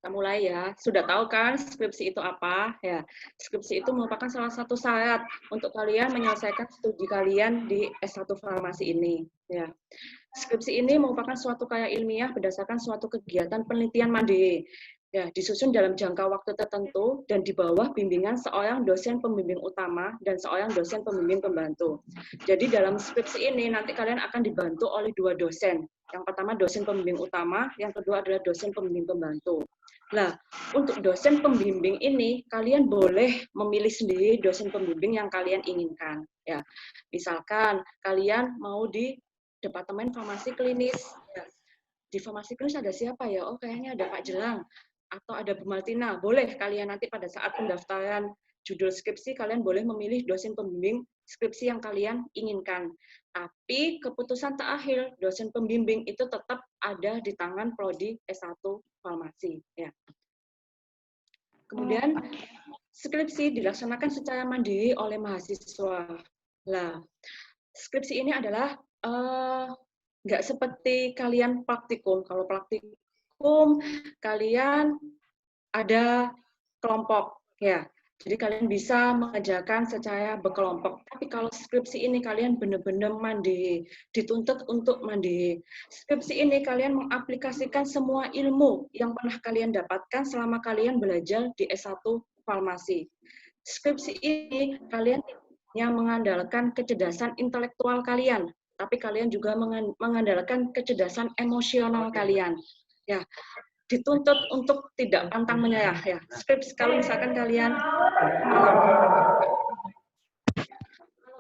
Kita mulai ya. Sudah tahu kan skripsi itu apa? Ya, skripsi itu merupakan salah satu syarat untuk kalian menyelesaikan studi kalian di S1 Farmasi ini. Ya, skripsi ini merupakan suatu karya ilmiah berdasarkan suatu kegiatan penelitian mandiri. Ya, disusun dalam jangka waktu tertentu dan di bawah bimbingan seorang dosen pembimbing utama dan seorang dosen pembimbing pembantu. Jadi dalam skripsi ini nanti kalian akan dibantu oleh 2 dosen. Yang pertama dosen pembimbing utama, yang kedua adalah dosen pembimbing pembantu. Nah, untuk dosen pembimbing ini kalian boleh memilih sendiri dosen pembimbing yang kalian inginkan. Ya, misalkan kalian mau di Departemen Farmasi Klinis. Ya. Di farmasi klinis ada siapa ya? Oh, kayaknya ada Pak Jelang atau ada Bu Martina. Boleh kalian nanti pada saat pendaftaran judul skripsi, kalian boleh memilih dosen pembimbing skripsi yang kalian inginkan. Tapi keputusan terakhir dosen pembimbing itu tetap ada di tangan Prodi S1 Farmasi. Ya. Kemudian skripsi dilaksanakan secara mandiri oleh mahasiswa. Nah, skripsi ini adalah nggak seperti kalian praktikum. Kalau praktikum, kalian ada kelompok, ya. Jadi kalian bisa mengerjakan secara berkelompok. Tapi kalau skripsi ini kalian benar-benar mandiri, dituntut untuk mandiri. Skripsi ini kalian mengaplikasikan semua ilmu yang pernah kalian dapatkan selama kalian belajar di S1 Farmasi. Skripsi ini kalian yang mengandalkan kecerdasan intelektual kalian, tapi kalian juga mengandalkan kecerdasan emosional kalian. Ya, dituntut untuk tidak pantang menyerah ya. Skripsi kalau misalkan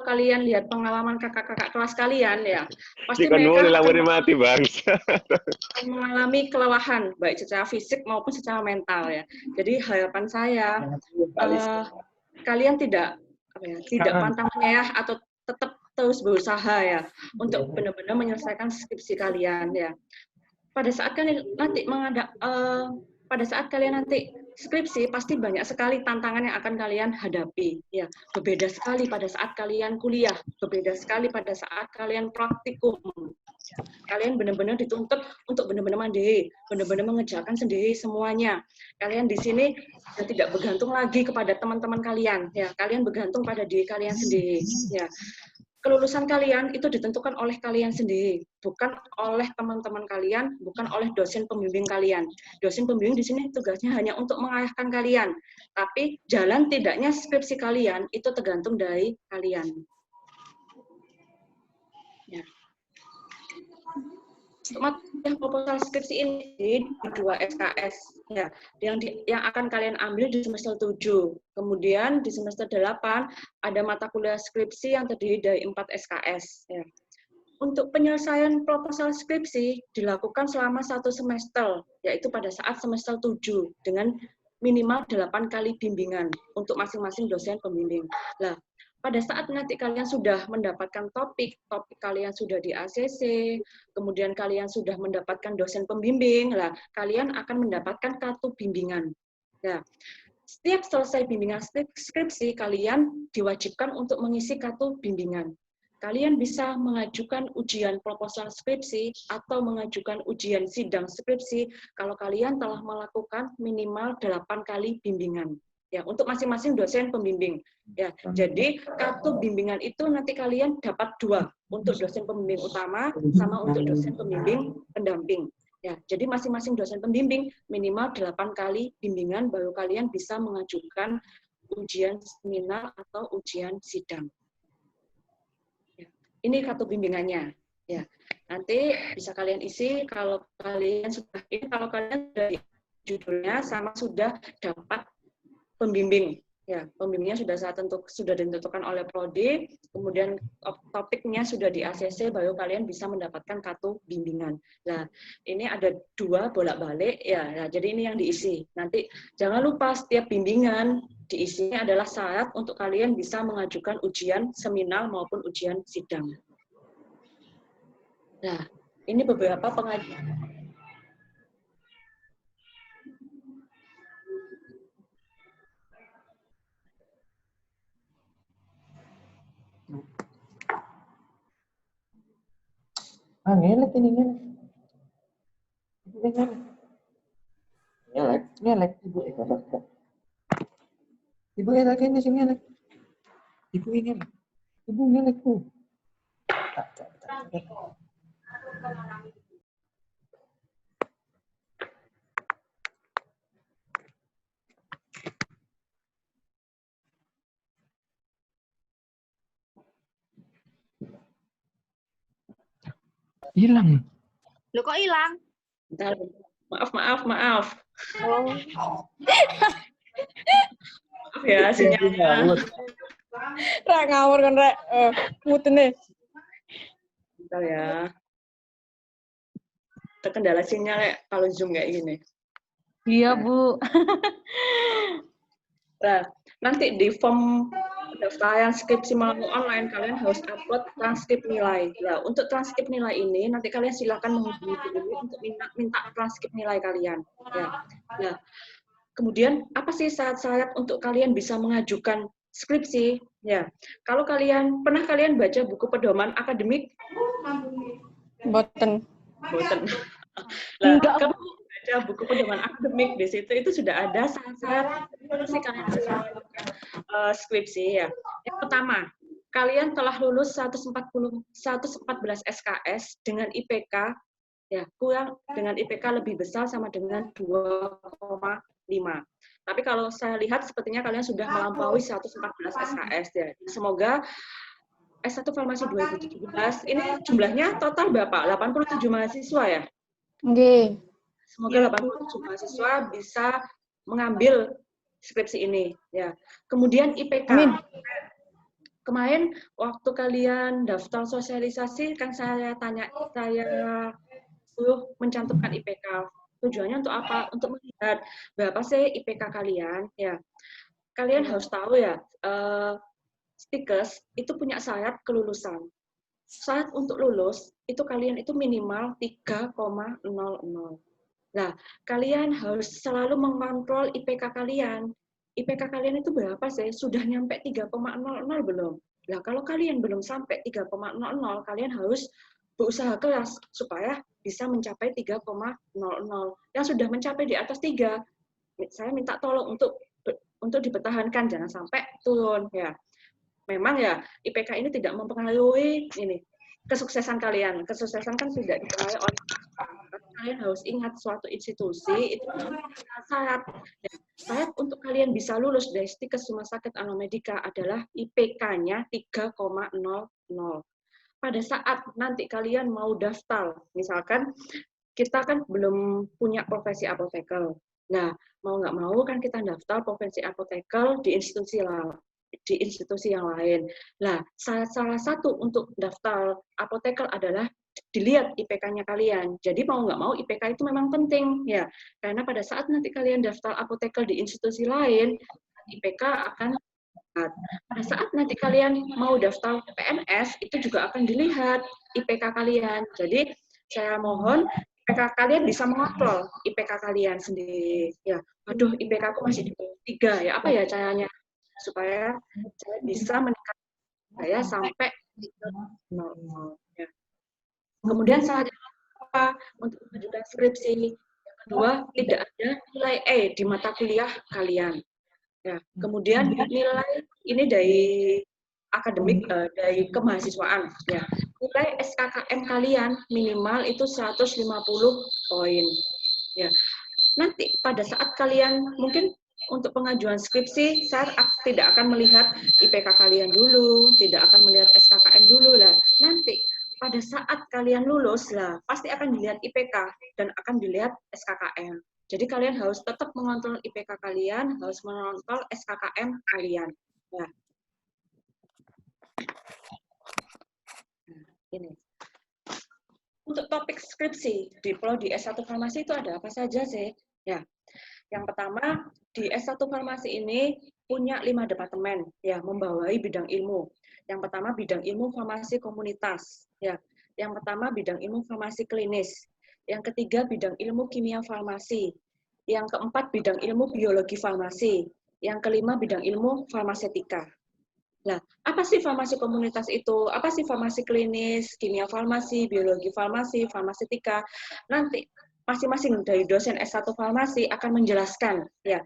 kalian lihat pengalaman kakak-kakak kelas kalian ya, pasti mereka akan mati, Bang. mengalami kelelahan baik secara fisik maupun secara mental ya. Jadi harapan saya kalian tidak pantang menyerah atau tetap terus berusaha ya untuk benar-benar menyelesaikan skripsi kalian ya. Pada saat kalian nanti skripsi pasti banyak sekali tantangan yang akan kalian hadapi ya. Berbeda sekali pada saat kalian kuliah, berbeda sekali pada saat kalian praktikum. Kalian benar-benar dituntut untuk benar-benar mandiri, benar-benar mengerjakan sendiri semuanya. Kalian di sini tidak bergantung lagi kepada teman-teman kalian ya. Kalian bergantung pada diri kalian sendiri ya. Kelulusan kalian itu ditentukan oleh kalian sendiri, bukan oleh teman-teman kalian, bukan oleh dosen pembimbing kalian. Dosen pembimbing di sini tugasnya hanya untuk mengarahkan kalian, tapi jalan tidaknya skripsi kalian itu tergantung dari kalian. Ya. Untuk materi proposal skripsi ini di 2 SKS ya, yang akan kalian ambil di semester 7. Kemudian di semester 8 ada mata kuliah skripsi yang terdiri dari 4 SKS ya. Untuk penyelesaian proposal skripsi dilakukan selama 1 semester, yaitu pada saat semester 7 dengan minimal 8 kali bimbingan untuk masing-masing dosen pembimbing. Nah, pada saat nanti kalian sudah mendapatkan topik kalian sudah di ACC, kemudian kalian sudah mendapatkan dosen pembimbing, lah kalian akan mendapatkan kartu bimbingan. Nah, setiap selesai bimbingan skripsi, kalian diwajibkan untuk mengisi kartu bimbingan. Kalian bisa mengajukan ujian proposal skripsi atau mengajukan ujian sidang skripsi kalau kalian telah melakukan minimal 8 kali bimbingan. Ya, untuk masing-masing dosen pembimbing. Ya, jadi kartu bimbingan itu nanti kalian dapat 2 untuk dosen pembimbing utama sama untuk dosen pembimbing pendamping. Ya, jadi masing-masing dosen pembimbing minimal 8 kali bimbingan baru kalian bisa mengajukan ujian seminar atau ujian sidang. Ya, ini kartu bimbingannya. Ya, nanti bisa kalian isi kalau kalian sudah judulnya sama sudah dapat pembimbing. Ya, pembimbingnya sudah ditentukan oleh prodi, kemudian topiknya sudah di ACC, baru kalian bisa mendapatkan kartu bimbingan. Nah, ini ada 2 bolak-balik, ya. Nah, jadi ini yang diisi. Nanti jangan lupa setiap bimbingan diisinya adalah syarat untuk kalian bisa mengajukan ujian seminar maupun ujian sidang. Nah, ini beberapa pengajuan. Ngelet ini ngelet. Ngelet. Ngelek ibu. Ibu ngelek ini sini ngelek. Ibu ini ngelek. Ibu ngelek bu. Hilang. Loh kok hilang? Bentar. Maaf. Oh. Maaf ya sinyalnya. Rek ngawur kan rek. Mutene. Bentar ya. Terkendala sinyal ya kalau Zoom kayak gini. Iya, Bu. Nah, nanti di form pendaftaran skripsi melalui online kalian harus upload transkrip nilai. Nah, untuk transkrip nilai ini nanti kalian silakan menghubungi guru untuk minta transkrip nilai kalian. Ya. Nah, kemudian apa sih syarat-syarat untuk kalian bisa mengajukan skripsi? Ya, kalau kalian pernah baca buku pedoman akademik? Boten. Nah, kalau baca buku pedoman akademik di situ itu sudah ada syarat-syarat sih kalian bisa mengajukan skripsi ya. Yang pertama, kalian telah lulus 114 SKS dengan IPK ya kurang dengan IPK lebih besar sama dengan 2,5. Tapi kalau saya lihat sepertinya kalian sudah melampaui 114 SKS ya. Semoga S1 Farmasi 2017 ini jumlahnya total berapa? 87 mahasiswa ya? Nggih. Semoga 87 mahasiswa bisa mengambil skripsi ini ya. Kemudian IPK. Amin. Kemarin waktu kalian daftar sosialisasi kan saya suruh mencantumkan IPK. Tujuannya untuk apa? Untuk melihat berapa sih IPK kalian ya. Kalian harus tahu ya, Stikers itu punya syarat kelulusan. Syarat untuk lulus itu kalian itu minimal 3,00. Nah, kalian harus selalu mengontrol IPK kalian. IPK kalian itu berapa sih? Sudah nyampe 3,00 belum? Nah, kalau kalian belum sampai 3,00, kalian harus berusaha keras supaya bisa mencapai 3,00. Yang sudah mencapai di atas 3, saya minta tolong untuk dipertahankan, jangan sampai turun ya. Memang ya IPK ini tidak mempengaruhi kesuksesan kalian. Kesuksesan kan tidak dipengaruhi oleh kalian harus ingat suatu institusi itu syarat. Syarat untuk kalian bisa lulus dari Stikers Rumah Sakit Anomedika adalah IPK-nya 3,00. Pada saat nanti kalian mau daftar, misalkan kita kan belum punya profesi apoteker. Nah, mau nggak mau kan kita daftar profesi apoteker di institusi yang lain. Nah, salah satu untuk daftar apoteker adalah dilihat IPK-nya kalian. Jadi mau nggak mau IPK itu memang penting ya, karena pada saat nanti kalian daftar apoteker di institusi lain, IPK akan dilihat. Pada saat nanti kalian mau daftar PNS, itu juga akan dilihat IPK kalian. Jadi saya mohon IPK kalian bisa mengontrol IPK kalian sendiri. Ya, aduh IPK aku masih di bawah 3 ya, apa ya caranya supaya saya bisa meningkatkan saya sampai 0. Ya. Kemudian selanjutnya apa untuk mengajukan skripsi? Yang kedua, tidak ada nilai E di mata kuliah kalian. Ya. Kemudian nilai ini dari akademik, dari kemahasiswaan. Ya. Nilai SKKM kalian minimal itu 150 poin. Ya. Nanti pada saat kalian mungkin untuk pengajuan skripsi, saya tidak akan melihat IPK kalian dulu, tidak akan melihat SKKM dulu lah. Nanti pada saat kalian lulus lah, pasti akan dilihat IPK dan akan dilihat SKKM. Jadi kalian harus tetap mengontrol IPK kalian, harus mengontrol SKKM kalian. Ya. Nah, ini. Untuk topik skripsi di S1 Farmasi itu ada apa saja sih? Ya. Yang pertama, di S1 Farmasi ini punya 5 departemen ya, membawahi bidang ilmu. Yang pertama bidang ilmu farmasi komunitas ya. Yang pertama bidang ilmu farmasi klinis. Yang ketiga bidang ilmu kimia farmasi. Yang keempat bidang ilmu biologi farmasi. Yang kelima bidang ilmu farmasetika. Nah, apa sih farmasi komunitas itu? Apa sih farmasi klinis, kimia farmasi, biologi farmasi, farmasetika? Nanti masing-masing dari dosen S1 farmasi akan menjelaskan ya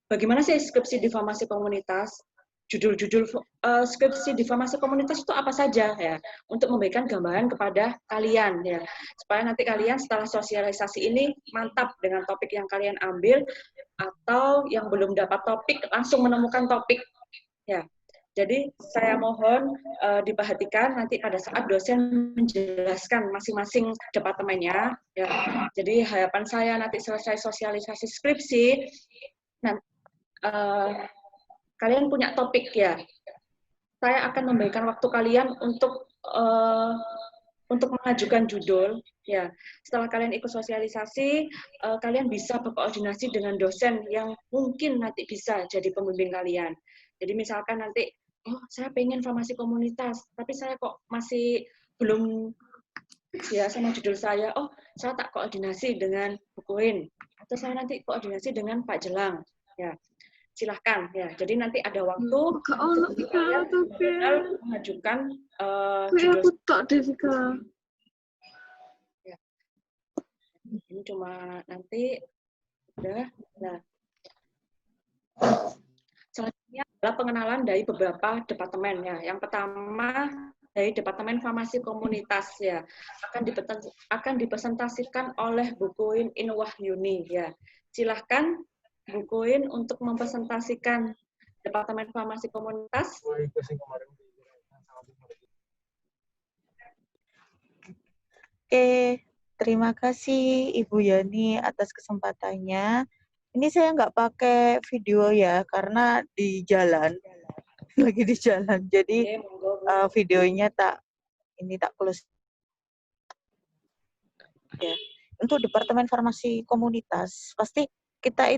bagaimana sih skripsi di farmasi komunitas, judul-judul skripsi di farmasi komunitas itu apa saja ya, untuk memberikan gambaran kepada kalian ya, supaya nanti kalian setelah sosialisasi ini mantap dengan topik yang kalian ambil, atau yang belum dapat topik langsung menemukan topik ya. Jadi saya mohon diperhatikan nanti pada saat dosen menjelaskan masing-masing departemennya ya. Jadi harapan saya nanti selesai sosialisasi skripsi, kalian punya topik ya. Saya akan memberikan waktu kalian untuk mengajukan judul ya. Setelah kalian ikut sosialisasi, kalian bisa berkoordinasi dengan dosen yang mungkin nanti bisa jadi pembimbing kalian. Jadi misalkan nanti, oh saya pengen farmasi komunitas, tapi saya kok masih belum ya sama judul saya, oh saya tak koordinasi dengan Bukuin, atau saya nanti koordinasi dengan Pak Jelang ya. Silahkan ya. Jadi nanti ada waktu untuk kalian mengajukan judul. Ya. Ini cuma nanti udah. Nah, selanjutnya adalah pengenalan dari beberapa departemen ya. Yang pertama dari Departemen Farmasi Komunitas ya, akan dipresentasikan oleh Bukuin Inwahyuni ya. Silahkan Bukuin untuk mempresentasikan Departemen Farmasi Komunitas. Oke, terima kasih Ibu Yani atas kesempatannya. Ini saya nggak pakai video ya, karena di jalan, lagi di jalan. Jadi videonya tak close. Ya. Untuk Departemen Farmasi Komunitas, pasti kita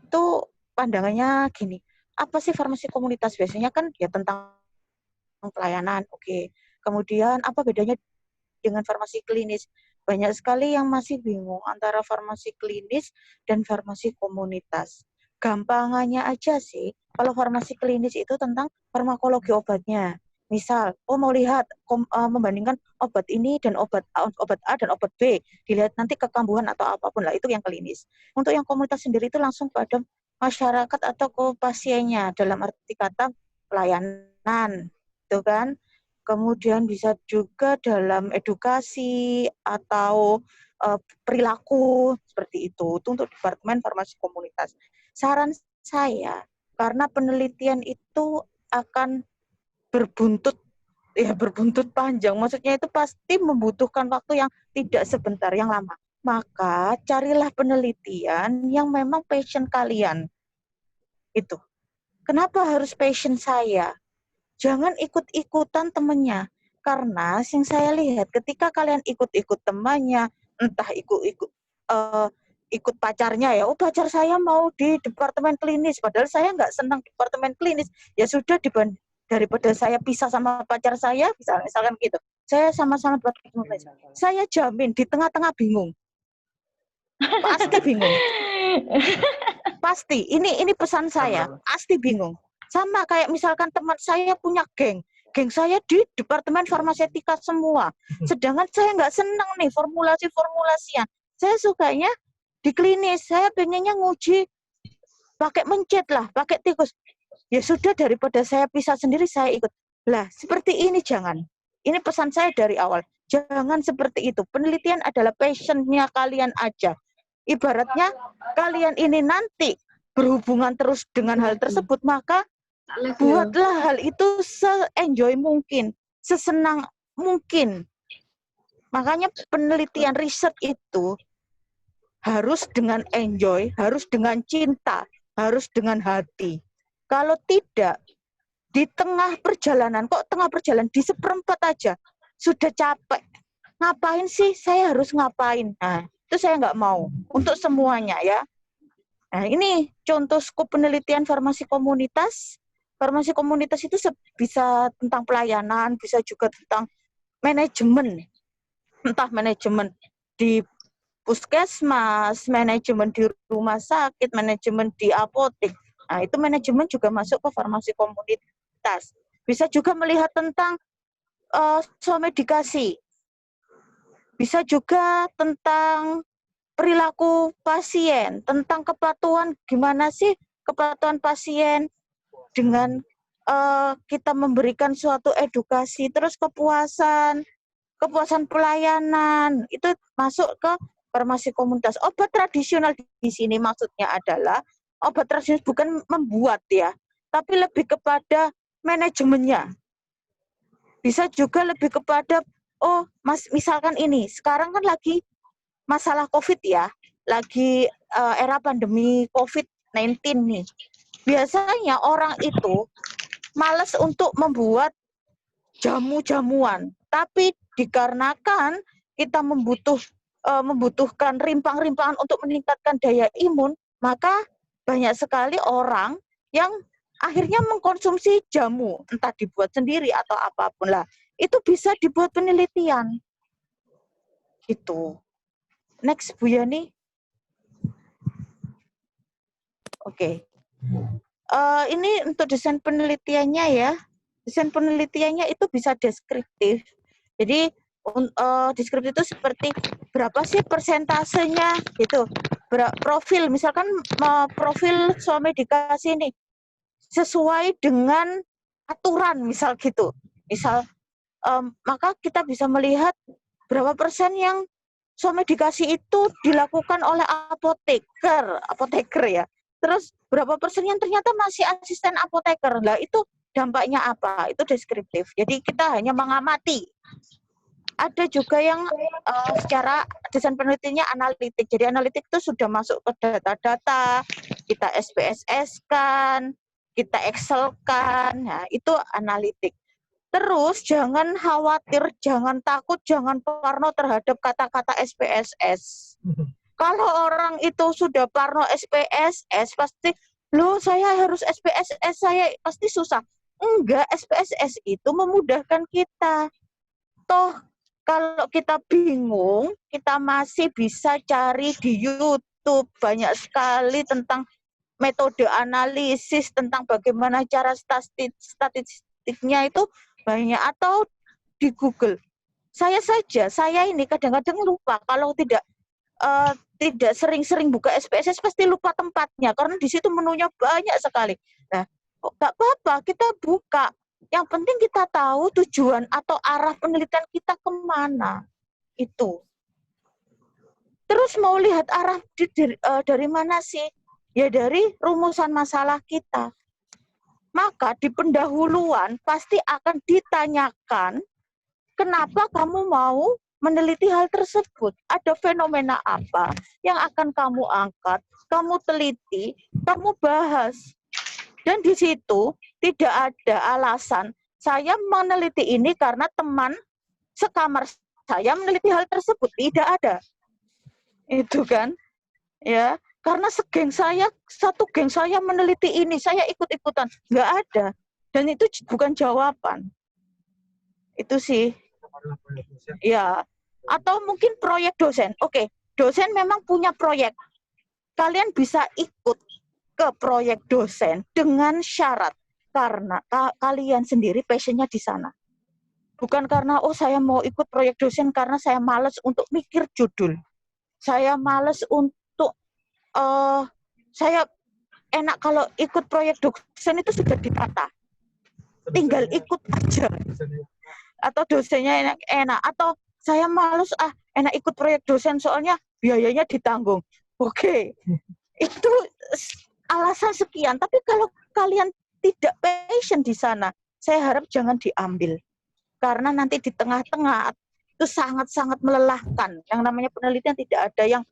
itu pandangannya gini, apa sih farmasi komunitas? Biasanya kan ya tentang pelayanan, oke. Kemudian apa bedanya dengan farmasi klinis? Banyak sekali yang masih bingung antara farmasi klinis dan farmasi komunitas. Gampangannya aja sih, kalau farmasi klinis itu tentang farmakologi obatnya. Misal, mau lihat membandingkan obat ini dan obat A dan obat B, dilihat nanti kekambuhan atau apapun lah, itu yang klinis. Untuk yang komunitas sendiri itu langsung pada masyarakat atau ke pasiennya, dalam arti kata pelayanan, itu kan. Kemudian bisa juga dalam edukasi atau perilaku, seperti itu untuk Departemen Farmasi Komunitas. Saran saya, karena penelitian itu akan berbuntut panjang, maksudnya itu pasti membutuhkan waktu yang tidak sebentar, yang lama. Maka carilah penelitian yang memang passion kalian. Itu. Kenapa harus passion saya? Jangan ikut-ikutan temannya. Karena yang saya lihat ketika kalian ikut-ikut temannya, entah ikut pacarnya ya, oh pacar saya mau di departemen klinis, padahal saya nggak senang departemen klinis, ya sudah daripada saya pisah sama pacar saya, misalkan gitu. Saya sama-sama departemen klinis. Saya jamin di tengah-tengah bingung. Pasti bingung. Pasti. Ini pesan saya. Pasti bingung. Sama kayak misalkan teman saya punya geng saya di Departemen Farmasetika semua. Sedangkan saya nggak senang nih formulasi-formulasian. Saya sukanya di klinis. Saya pengennya nguji pakai mencet lah, pakai tikus. Ya sudah, daripada saya pisah sendiri, saya ikut. Lah, seperti ini jangan. Ini pesan saya dari awal. Jangan seperti itu. Penelitian adalah passion-nya kalian aja. Ibaratnya kalian ini nanti berhubungan terus dengan hal tersebut, maka buatlah hal itu se-enjoy mungkin, sesenang mungkin. Makanya penelitian riset itu harus dengan enjoy, harus dengan cinta, harus dengan hati. Kalau tidak, di tengah perjalanan, di seperempat aja, sudah capek. Ngapain sih saya harus ngapain? Nah, itu saya nggak mau. Untuk semuanya ya. Nah, ini contoh skop penelitian farmasi komunitas. Farmasi komunitas itu bisa tentang pelayanan, bisa juga tentang manajemen. Entah manajemen di puskesmas, manajemen di rumah sakit, manajemen di apotek. Nah, itu manajemen juga masuk ke farmasi komunitas. Bisa juga melihat tentang somedikasi. Bisa juga tentang perilaku pasien, tentang kepatuhan, gimana sih kepatuhan pasien dengan kita memberikan suatu edukasi, terus kepuasan pelayanan, itu masuk ke farmasi komunitas. Obat tradisional di sini maksudnya adalah obat tradisional bukan membuat ya, tapi lebih kepada manajemennya. Bisa juga lebih kepada, misalkan ini, sekarang kan lagi masalah COVID ya, lagi era pandemi COVID-19 nih. Biasanya orang itu malas untuk membuat jamu-jamuan, tapi dikarenakan kita membutuhkan rimpang-rimpangan untuk meningkatkan daya imun, maka banyak sekali orang yang akhirnya mengkonsumsi jamu, entah dibuat sendiri atau apapun lah. Itu bisa dibuat penelitian. Gitu. Next, Bu Yani. Oke. Ini untuk desain penelitiannya ya. Desain penelitiannya itu bisa deskriptif. Jadi deskriptif itu seperti berapa sih persentasenya gitu. Profil, misalkan profil suami dikasih ini sesuai dengan aturan misal gitu. Misal maka kita bisa melihat berapa persen yang suami dikasih itu dilakukan oleh apoteker ya. Terus berapa persen yang ternyata masih asisten apoteker. Lah itu dampaknya apa? Itu deskriptif. Jadi kita hanya mengamati. Ada juga yang secara desain penelitiannya analitik. Jadi analitik itu sudah masuk ke data-data, kita SPSS-kan, kita Excel-kan. Nah, itu analitik. Terus jangan khawatir, jangan takut, jangan parno terhadap kata-kata SPSS. Kalau orang itu sudah parno SPSS, pasti, loh saya harus SPSS, saya pasti susah. Enggak, SPSS itu memudahkan kita. Toh, kalau kita bingung, kita masih bisa cari di YouTube. Banyak sekali tentang metode analisis, tentang bagaimana cara statistiknya itu banyak, atau di Google. Saya ini kadang-kadang lupa kalau tidak sering-sering buka SPSS pasti lupa tempatnya karena di situ menunya banyak sekali. Nah, nggak apa-apa kita buka. Yang penting kita tahu tujuan atau arah penelitian kita kemana. Itu. Terus mau lihat arah dari mana sih? Ya dari rumusan masalah kita. Maka di pendahuluan pasti akan ditanyakan kenapa kamu mau meneliti hal tersebut. Ada fenomena apa yang akan kamu angkat, kamu teliti, kamu bahas. Dan di situ tidak ada alasan saya meneliti ini karena teman sekamar saya meneliti hal tersebut. Tidak ada. Itu kan. Ya, karena satu geng saya meneliti ini, saya ikut-ikutan. Nggak ada. Dan itu bukan jawaban. Itu sih. Ya, atau mungkin proyek dosen. Oke, dosen memang punya proyek. Kalian bisa ikut ke proyek dosen dengan syarat karena kalian sendiri passionnya di sana. Bukan karena saya mau ikut proyek dosen karena saya malas untuk mikir judul. Saya malas untuk saya enak kalau ikut proyek dosen itu sudah ditata. Tinggal ikut aja. Atau dosennya enak, atau saya males enak ikut proyek dosen soalnya biayanya ditanggung. Oke. Itu alasan sekian, tapi kalau kalian tidak passion di sana, saya harap jangan diambil. Karena nanti di tengah-tengah itu sangat-sangat melelahkan. Yang namanya penelitian tidak ada yang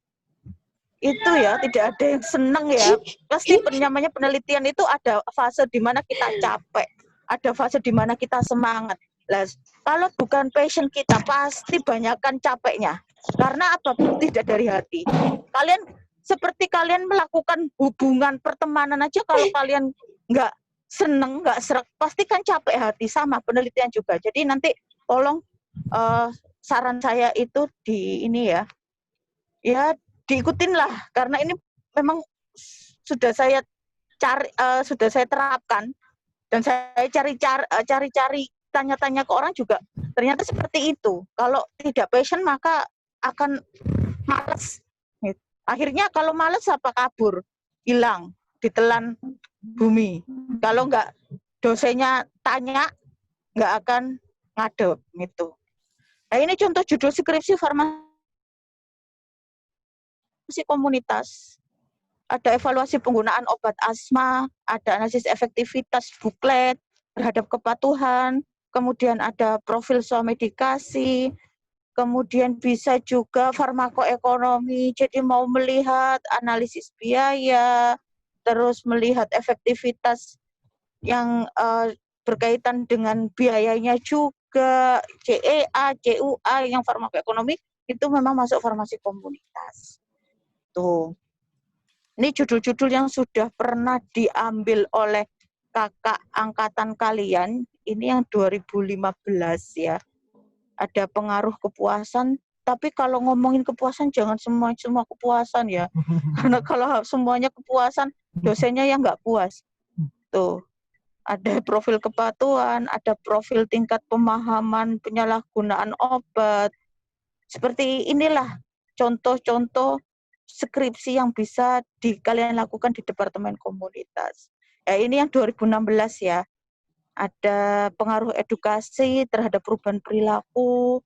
itu ya, tidak ada yang senang ya. Pasti namanya penelitian itu ada fase di mana kita capek, ada fase di mana kita semangat. Lah, kalau bukan passion kita, pasti banyakkan capeknya. Karena apa? Tidak dari hati. Kalian melakukan hubungan pertemanan aja, kalau kalian nggak seneng, nggak serak, pasti kan capek hati. Sama penelitian juga. Jadi nanti tolong saran saya itu di ini ya. Ya, diikutin lah. Karena ini memang sudah saya terapkan. Dan saya cari-cari tanya-tanya ke orang juga ternyata seperti itu. Kalau tidak passion maka akan males. Akhirnya kalau males apa kabur, hilang, ditelan bumi. Kalau nggak dosennya tanya, nggak akan ngadep gitu. Nah ini contoh judul skripsi farmasi komunitas. Ada evaluasi penggunaan obat asma, ada analisis efektivitas buklet terhadap kepatuhan, kemudian ada profil swamedikasi, kemudian bisa juga farmakoekonomi, jadi mau melihat analisis biaya, terus melihat efektivitas yang berkaitan dengan biayanya juga, CEA, CUA yang farmakoekonomi itu memang masuk farmasi komunitas. Tuh. Ini judul-judul yang sudah pernah diambil oleh kakak angkatan kalian, ini yang 2015 ya. Ada pengaruh kepuasan, tapi kalau ngomongin kepuasan jangan semua kepuasan ya. Karena kalau semuanya kepuasan, dosennya yang nggak puas. Tuh. Ada profil kepatuhan, ada profil tingkat pemahaman penyalahgunaan obat. Seperti inilah contoh-contoh skripsi yang bisa kalian lakukan di Departemen Komunitas. Ya, ini yang 2016 ya. Ada pengaruh edukasi terhadap perubahan perilaku,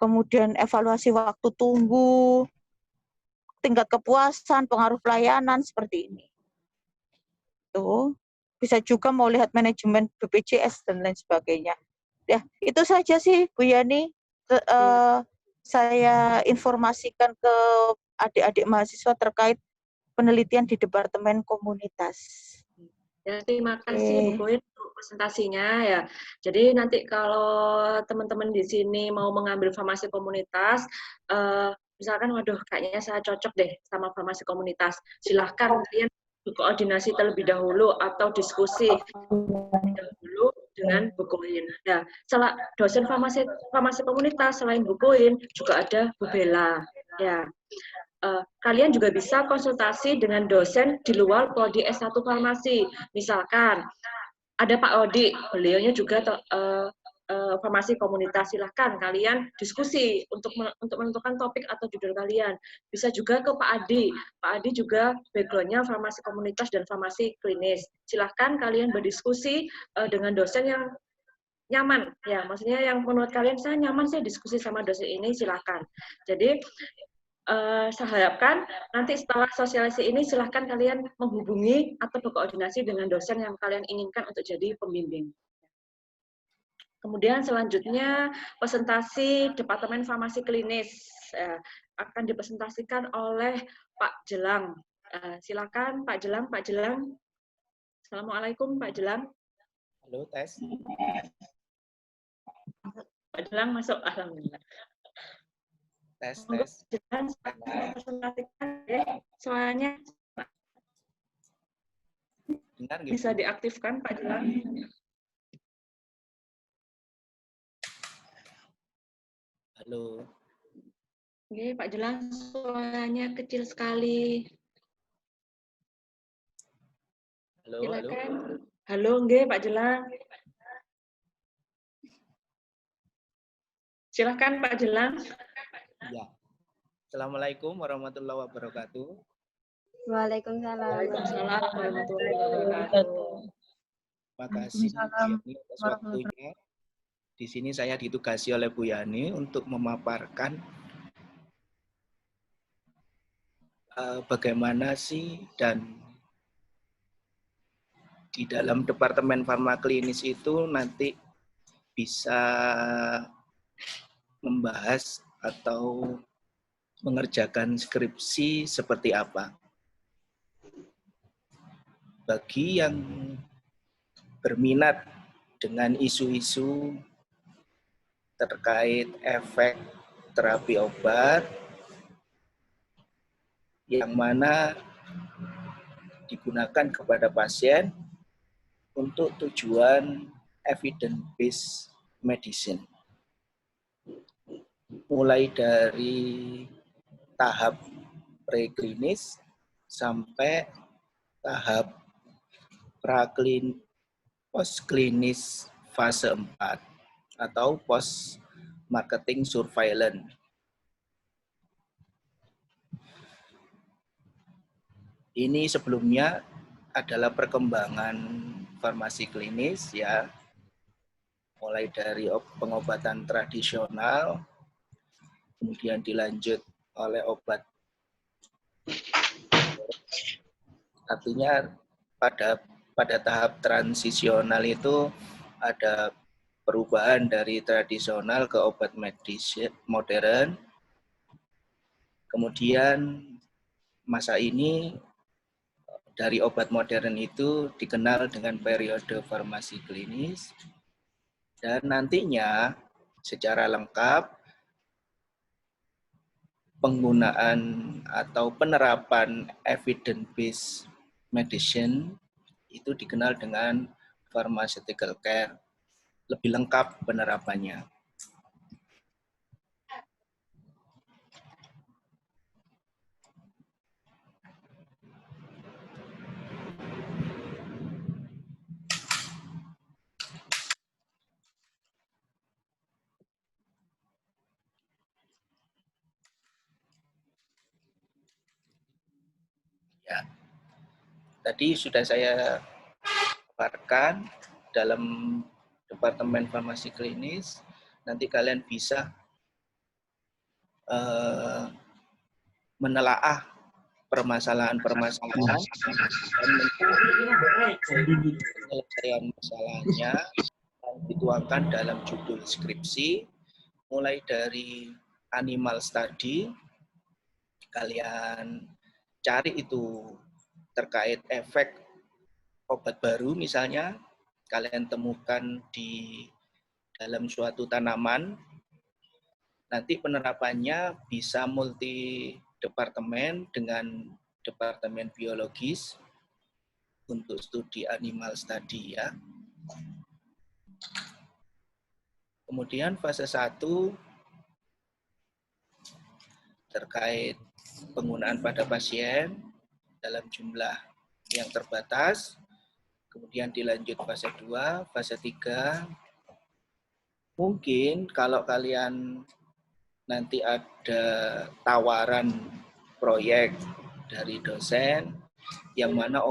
kemudian evaluasi waktu tunggu, tingkat kepuasan, pengaruh pelayanan, seperti ini. Tuh. Bisa juga mau lihat manajemen BPJS dan lain sebagainya. Ya, itu saja sih Bu Yani. Saya informasikan ke adik-adik mahasiswa terkait penelitian di Departemen Komunitas. Ya, terima kasih Bu Koin untuk presentasinya ya. Jadi nanti kalau teman-teman di sini mau mengambil farmasi komunitas, misalkan waduh kayaknya saya cocok deh sama farmasi komunitas, silahkan kalian berkoordinasi terlebih dahulu atau diskusi dahulu dengan Bu Koin. Ya, dosen farmasi komunitas selain Bu Koin juga ada Bu Bella. Ya. Kalian juga bisa konsultasi dengan dosen di luar prodi S1 Farmasi. Misalkan ada Pak Odi, beliaunya juga farmasi komunitas. Silahkan kalian diskusi untuk menentukan topik atau judul kalian. Bisa juga ke Pak Adi. Pak Adi juga background-nya farmasi komunitas dan farmasi klinis. Silahkan kalian berdiskusi dengan dosen yang nyaman. Ya, maksudnya yang menurut kalian saya nyaman, saya diskusi sama dosen ini, silahkan. Jadi saya harapkan nanti setelah sosialisasi ini silahkan kalian menghubungi atau berkoordinasi dengan dosen yang kalian inginkan untuk jadi pembimbing. Kemudian selanjutnya presentasi Departemen Farmasi Klinis akan dipresentasikan oleh Pak Jelang. Silakan Pak Jelang. Pak Jelang. Assalamualaikum Pak Jelang. Halo, tes. Pak Jelang masuk. Alhamdulillah. Tes. Presentasikan ya, soalnya Dengar nggak, bisa Bu? diaktifkan Pak Jelang. Halo. Oke, Pak Jelang, suaranya kecil sekali. Halo, Silakan. Halo, nggih Pak Jelang. Silakan Pak Jelang. Ya. Assalamualaikum warahmatullahi wabarakatuh. Waalaikumsalam. Waalaikumsalam warahmatullahi wabarakatuh. Terima kasih Bu Yani atas waktunya. Di sini saya ditugasi oleh Bu Yani untuk memaparkan bagaimana sih dan di dalam Departemen Farmaklinis itu nanti bisa membahas atau mengerjakan skripsi seperti apa. Bagi yang berminat dengan isu-isu terkait efek terapi obat, yang mana digunakan kepada pasien untuk tujuan evidence-based medicine. Mulai dari tahap preklinis sampai tahap postklinis fase 4 atau post marketing surveillance. Ini sebelumnya adalah perkembangan farmasi klinis ya, mulai dari pengobatan tradisional, kemudian dilanjut oleh obat. Artinya pada tahap transisional itu ada perubahan dari tradisional ke obat medis modern. Kemudian masa ini dari obat modern itu dikenal dengan periode farmasi klinis. Dan nantinya secara lengkap penggunaan atau penerapan evidence-based medicine itu dikenal dengan pharmaceutical care. Lebih lengkap penerapannya. Ya. Tadi sudah saya paparkan dalam Departemen Farmasi Klinis. Nanti kalian bisa menelaah permasalahan-permasalahan dan penyelesaian masalahnya dituangkan dalam judul skripsi, mulai dari animal study, kalian cari itu terkait efek obat baru misalnya, kalian temukan di dalam suatu tanaman, nanti penerapannya bisa multi departemen dengan departemen biologis untuk studi animal study ya. Kemudian fase 1 terkait penggunaan pada pasien dalam jumlah yang terbatas. Kemudian dilanjut fase 2, fase 3. Mungkin kalau kalian nanti ada tawaran proyek dari dosen yang mana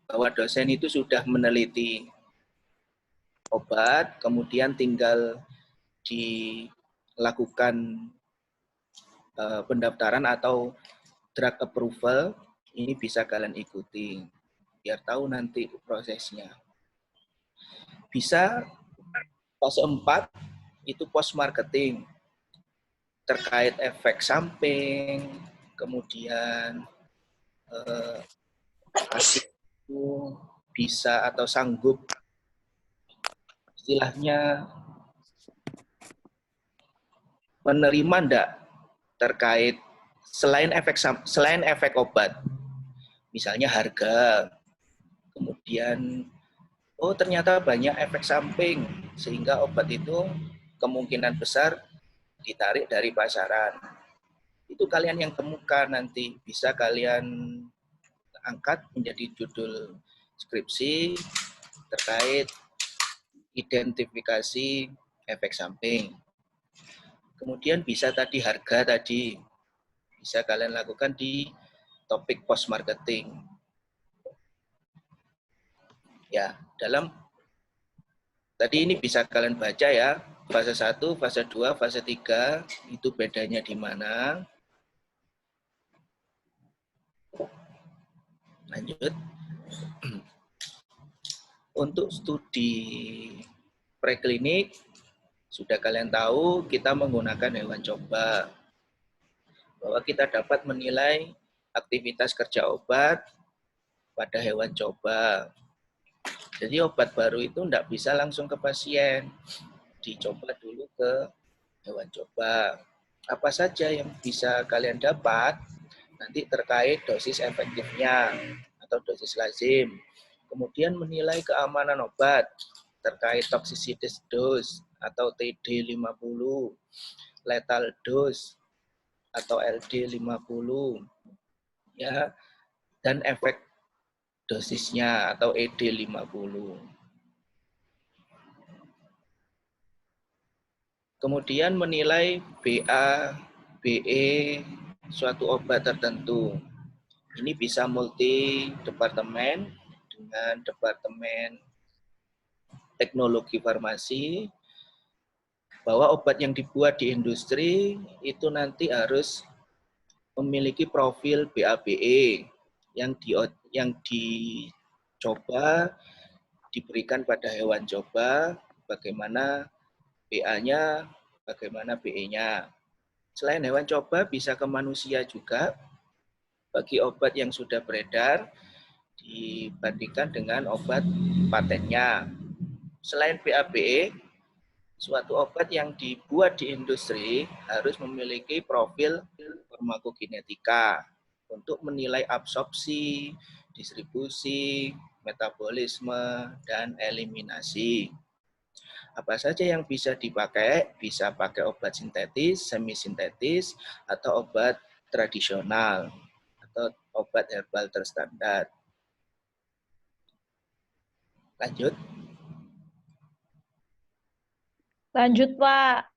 bahwa dosen itu sudah meneliti obat, kemudian tinggal dilakukan pendaftaran atau drug approval, ini bisa kalian ikuti biar tahu nanti prosesnya. Bisa fase 4 itu post marketing terkait efek samping, kemudian pasien itu bisa atau sanggup istilahnya menerima enggak terkait selain efek obat, misalnya harga, kemudian ternyata banyak efek samping sehingga obat itu kemungkinan besar ditarik dari pasaran. Itu kalian yang temukan nanti, bisa kalian angkat menjadi judul skripsi terkait identifikasi efek samping. Kemudian bisa tadi harga tadi, bisa kalian lakukan di topik post marketing. Ya, tadi ini bisa kalian baca ya, fase 1, fase 2, fase 3, itu bedanya di mana. Lanjut. Untuk studi preklinik, sudah kalian tahu kita menggunakan hewan coba. Bahwa kita dapat menilai aktivitas kerja obat pada hewan coba. Jadi obat baru itu tidak bisa langsung ke pasien, dicoba dulu ke hewan coba. Apa saja yang bisa kalian dapat nanti terkait dosis efektifnya atau dosis lazim. Kemudian menilai keamanan obat terkait toxicity dose atau TD50, lethal dose atau LD50, ya, dan efek dosisnya atau ED50. Kemudian menilai BA, BE suatu obat tertentu. Ini bisa multi departemen dengan departemen teknologi farmasi, bahwa obat yang dibuat di industri itu nanti harus memiliki profil BA/BE yang dicoba diberikan pada hewan coba, bagaimana BA-nya, bagaimana BE-nya. Selain hewan coba bisa ke manusia juga, bagi obat yang sudah beredar dibandingkan dengan obat patennya. Selain BA/BE, suatu obat yang dibuat di industri harus memiliki profil farmakokinetika untuk menilai absorpsi, distribusi, metabolisme, dan eliminasi. Apa saja yang bisa dipakai? Bisa pakai obat sintetis, semi sintetis, atau obat tradisional, atau obat herbal terstandar. Lanjut. Lanjut, Pak.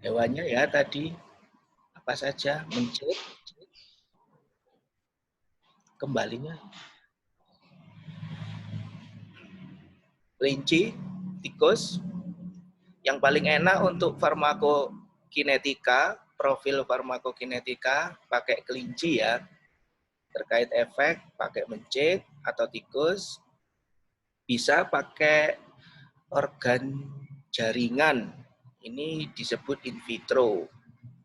Hewannya ya tadi, apa saja, mencit, kembalinya. Kelinci, tikus. Yang paling enak untuk farmakokinetika, profil farmakokinetika, pakai kelinci ya. Terkait efek, pakai mencit atau tikus. Bisa pakai organ jaringan. Ini disebut in vitro.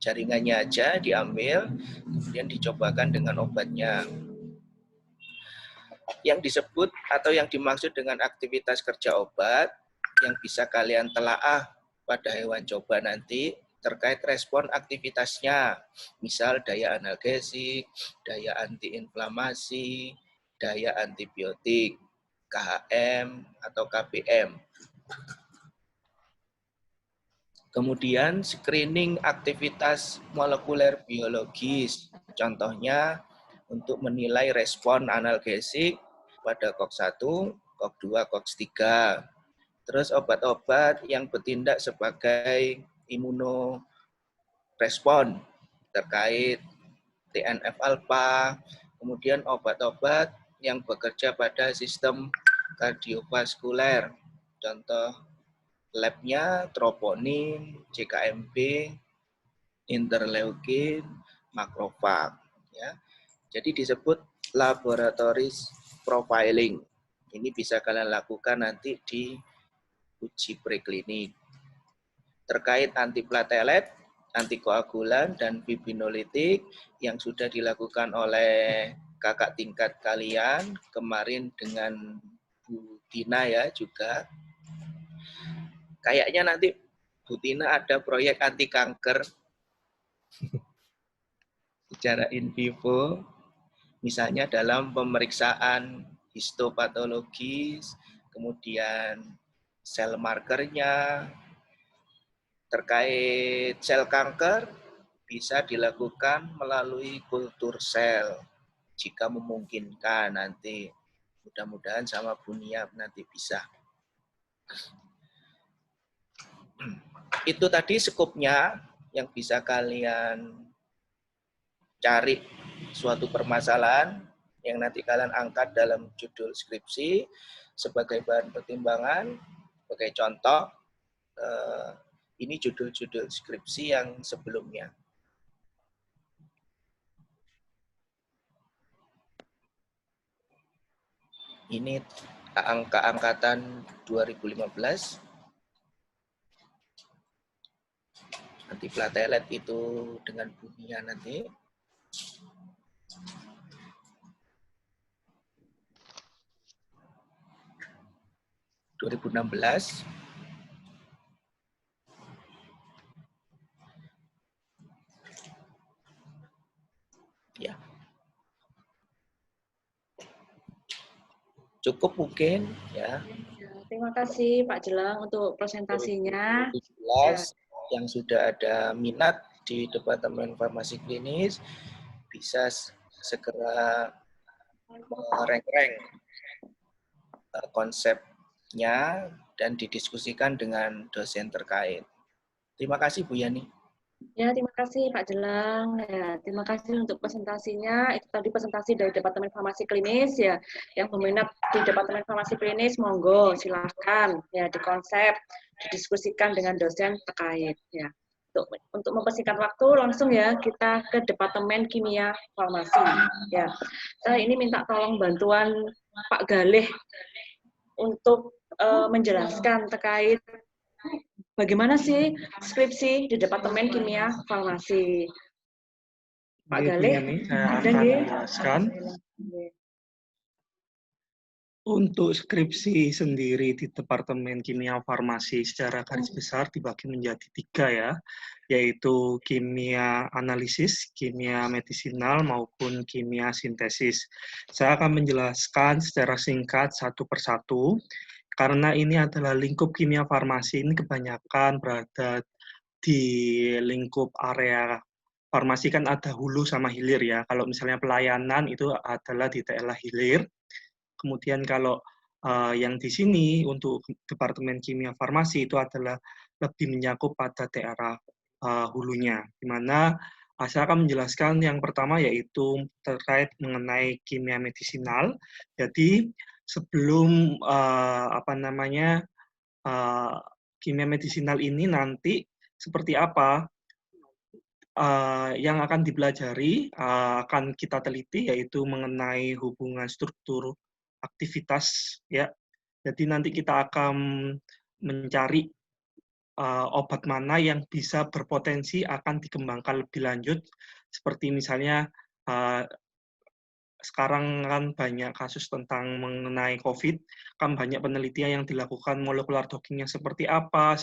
Jaringannya aja diambil, kemudian dicobakan dengan obatnya. Yang disebut atau yang dimaksud dengan aktivitas kerja obat, yang bisa kalian telaah pada hewan coba nanti, terkait respon aktivitasnya, misal daya analgesik, daya antiinflamasi, daya antibiotik, KHM atau KBM. Kemudian screening aktivitas molekuler biologis, contohnya untuk menilai respon analgesik pada COX-1, COX-2, COX-3. Terus obat-obat yang bertindak sebagai imunorespon terkait TNF-alpha, kemudian obat-obat yang bekerja pada sistem kardiovaskuler, contoh labnya troponin, CKMB, interleukin, makrofag. Ya. Jadi disebut laboratoris profiling. Ini bisa kalian lakukan nanti di uji preklinik. Terkait antiplatelet, antikoagulan, dan fibrinolitik yang sudah dilakukan oleh kakak tingkat kalian kemarin dengan Bu Tina ya juga. Kayaknya nanti Bu Tina ada proyek anti kanker secara in vivo, misalnya dalam pemeriksaan histopatologis, kemudian sel markernya. Terkait sel kanker bisa dilakukan melalui kultur sel jika memungkinkan nanti. Mudah-mudahan sama Bu Nia nanti bisa. Itu tadi skupnya yang bisa kalian cari suatu permasalahan yang nanti kalian angkat dalam judul skripsi sebagai bahan pertimbangan. Sebagai contoh, ini judul-judul skripsi yang sebelumnya. Ini angka angkatan 2015. Antiplatelet itu dengan bunyinya nanti. (2016) ya. Cukup mungkin ya. Terima kasih Pak Jelang untuk presentasinya. 2017 yang sudah ada minat di Departemen Farmasi Klinis bisa segera merenk-renk konsep nya dan didiskusikan dengan dosen terkait. Terima kasih Bu Yani. Ya, terima kasih Pak Jelang. Ya, terima kasih untuk presentasinya. Itu tadi presentasi dari Departemen Farmasi Klinis ya. Yang berminat di Departemen Farmasi Klinis, monggo silahkan ya dikonsep, didiskusikan dengan dosen terkait ya. Untuk mempersingkat waktu langsung ya kita ke Departemen Kimia Farmasi ya. Saya ini minta tolong bantuan Pak Galih untuk menjelaskan terkait bagaimana sih skripsi di Departemen Kimia Farmasi. Pak Oke, Bu Galih, Yani, saya ada akan nggih? menjelaskan. Untuk skripsi sendiri di Departemen Kimia Farmasi secara garis besar dibagi menjadi 3 ya, yaitu kimia analisis, kimia medisinal, maupun kimia sintesis. Saya akan menjelaskan secara singkat satu persatu, karena ini adalah lingkup kimia farmasi, ini kebanyakan berada di lingkup area farmasi kan ada hulu sama hilir ya. Kalau misalnya pelayanan itu adalah di daerah hilir. Kemudian kalau yang di sini untuk Departemen Kimia Farmasi itu adalah lebih menyakup pada daerah hulunya, di mana saya akan menjelaskan yang pertama yaitu terkait mengenai kimia medisinal. Jadi sebelum kimia medisinal ini nanti seperti apa yang akan dipelajari, akan kita teliti yaitu mengenai hubungan struktur aktivitas ya. Jadi nanti kita akan mencari obat mana yang bisa berpotensi akan dikembangkan lebih lanjut, seperti misalnya sekarang kan banyak kasus tentang mengenai COVID, kan banyak penelitian yang dilakukan molekular docking yang seperti apa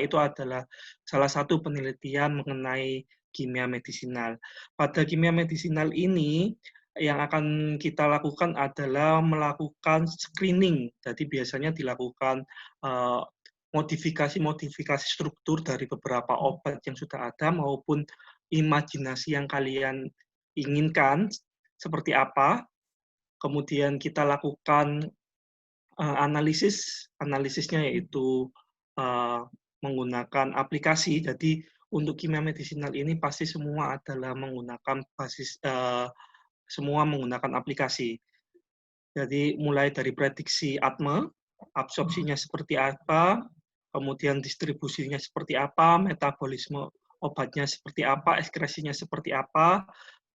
itu adalah salah satu penelitian mengenai kimia medisinal. Pada kimia medisinal ini yang akan kita lakukan adalah melakukan screening. Jadi biasanya dilakukan modifikasi struktur dari beberapa obat yang sudah ada maupun imajinasi yang kalian inginkan seperti apa. Kemudian kita lakukan analisisnya yaitu menggunakan aplikasi. Jadi untuk kimia medisinal ini pasti semua adalah menggunakan semua menggunakan aplikasi. Jadi mulai dari prediksi ATME, absorpsinya seperti apa, kemudian distribusinya seperti apa, metabolisme obatnya seperti apa, ekskresinya seperti apa,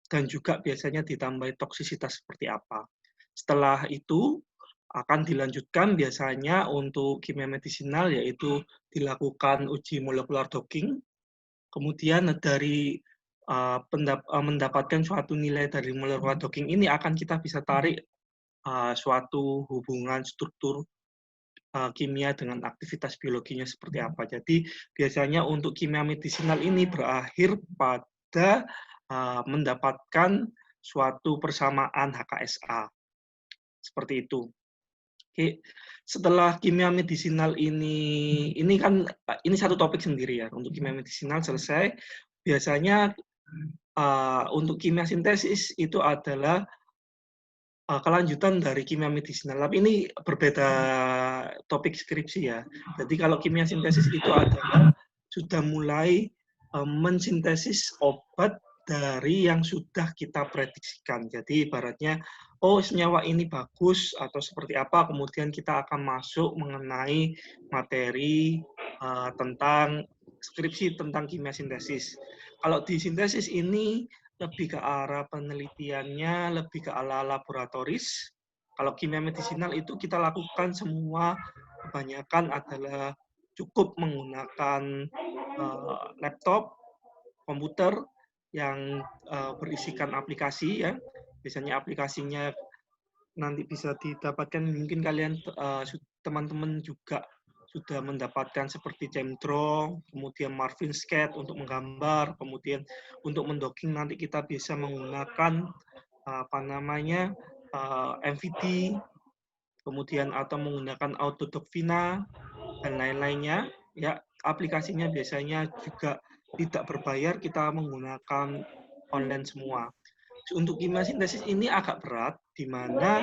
dan juga biasanya ditambah toksisitas seperti apa. Setelah itu akan dilanjutkan biasanya untuk kimia medisinal yaitu dilakukan uji molekular docking. Kemudian dari mendapatkan suatu nilai dari molekular docking ini akan kita bisa tarik suatu hubungan struktur kimia dengan aktivitas biologinya seperti apa. Jadi biasanya untuk kimia medisinal ini berakhir pada mendapatkan suatu persamaan HKSA. Seperti itu. Oke, setelah kimia medisinal ini kan ini satu topik sendiri ya. Untuk kimia medisinal selesai, biasanya untuk kimia sintesis itu adalah kelanjutan dari kimia medisinal. Tapi ini berbeda topik skripsi ya. Jadi kalau kimia sintesis itu adalah sudah mulai mensintesis obat dari yang sudah kita prediksikan. Jadi ibaratnya, oh senyawa ini bagus atau seperti apa, kemudian kita akan masuk mengenai materi tentang skripsi tentang kimia sintesis. Kalau di sintesis ini lebih ke arah penelitiannya, lebih ke arah laboratoris. Kalau kimia medisinal itu kita lakukan semua, kebanyakan adalah cukup menggunakan laptop, komputer, yang berisikan aplikasi ya. Biasanya aplikasinya nanti bisa didapatkan, mungkin kalian teman-teman juga sudah mendapatkan seperti ChemDraw, kemudian MarvinSCAD untuk menggambar, kemudian untuk mendocking nanti kita bisa menggunakan MVD, kemudian atau menggunakan Autodocvina dan lain-lainnya. Ya, aplikasinya biasanya juga tidak berbayar, kita menggunakan online semua. Untuk kimia sintesis ini agak berat, di mana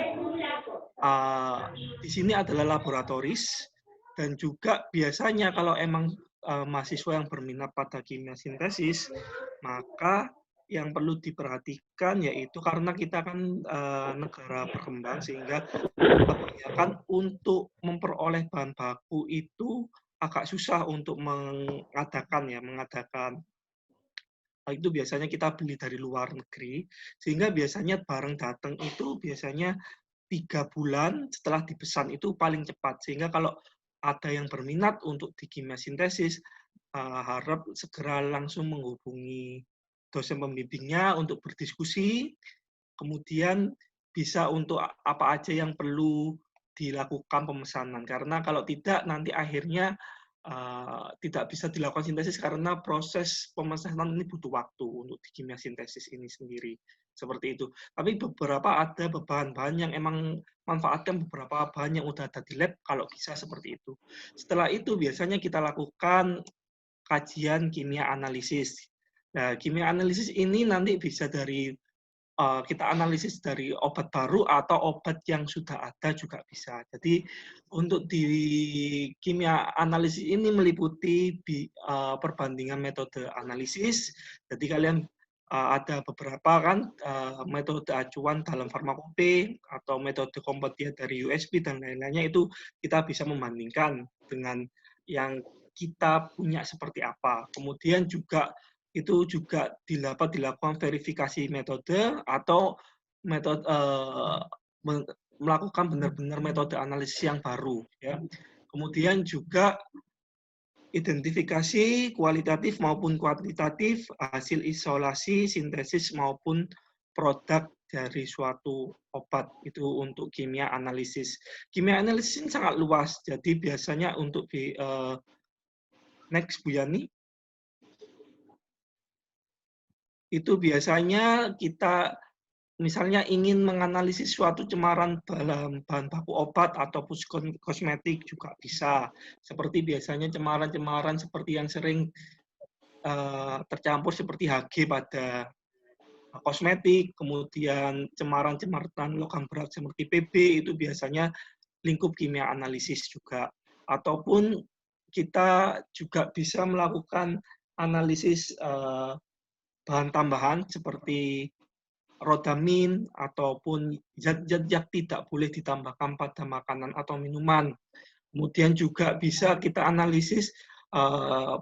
di sini adalah laboratoris, dan juga biasanya kalau emang mahasiswa yang berminat pada kimia sintesis, maka yang perlu diperhatikan yaitu karena kita kan negara berkembang, sehingga kebanyakan untuk memperoleh bahan baku itu agak susah untuk mengadakan itu biasanya kita beli dari luar negeri, sehingga biasanya barang datang itu biasanya 3 bulan setelah dipesan itu paling cepat. Sehingga kalau ada yang berminat untuk di kimia sintesis, harap segera langsung menghubungi dosen pembimbingnya untuk berdiskusi, kemudian bisa untuk apa aja yang perlu dilakukan pemesanan. Karena kalau tidak, nanti akhirnya tidak bisa dilakukan sintesis karena proses pemesanan ini butuh waktu untuk di kimia sintesis ini sendiri. Seperti itu. Tapi ada bahan-bahan yang emang manfaatkan beberapa bahan yang udah ada di lab, kalau bisa seperti itu. Setelah itu biasanya kita lakukan kajian kimia analisis. Nah, kimia analisis ini nanti bisa dari kita analisis dari obat baru atau obat yang sudah ada juga bisa. Jadi untuk di kimia analisis ini meliputi perbandingan metode analisis. Jadi kalian ada beberapa kan metode acuan dalam farmakope atau metode kompetitif dari USB dan lain-lainnya, itu kita bisa membandingkan dengan yang kita punya seperti apa. Kemudian juga itu juga dapat dilakukan verifikasi metode atau metode melakukan benar-benar metode analisis yang baru, ya. Kemudian juga identifikasi kualitatif maupun kuantitatif hasil isolasi, sintesis maupun produk dari suatu obat, itu untuk kimia analisis. Kimia analisis ini sangat luas, jadi biasanya untuk next Bu Yani. Itu biasanya kita misalnya ingin menganalisis suatu cemaran dalam bahan baku obat ataupun kosmetik juga bisa. Seperti biasanya cemaran-cemaran seperti yang sering tercampur seperti Hg pada kosmetik, kemudian cemaran-cemaran logam berat seperti Pb, itu biasanya lingkup kimia analisis juga. Ataupun kita juga bisa melakukan analisis bahan tambahan seperti rodamin ataupun zat-zat yang tidak boleh ditambahkan pada makanan atau minuman. Kemudian juga bisa kita analisis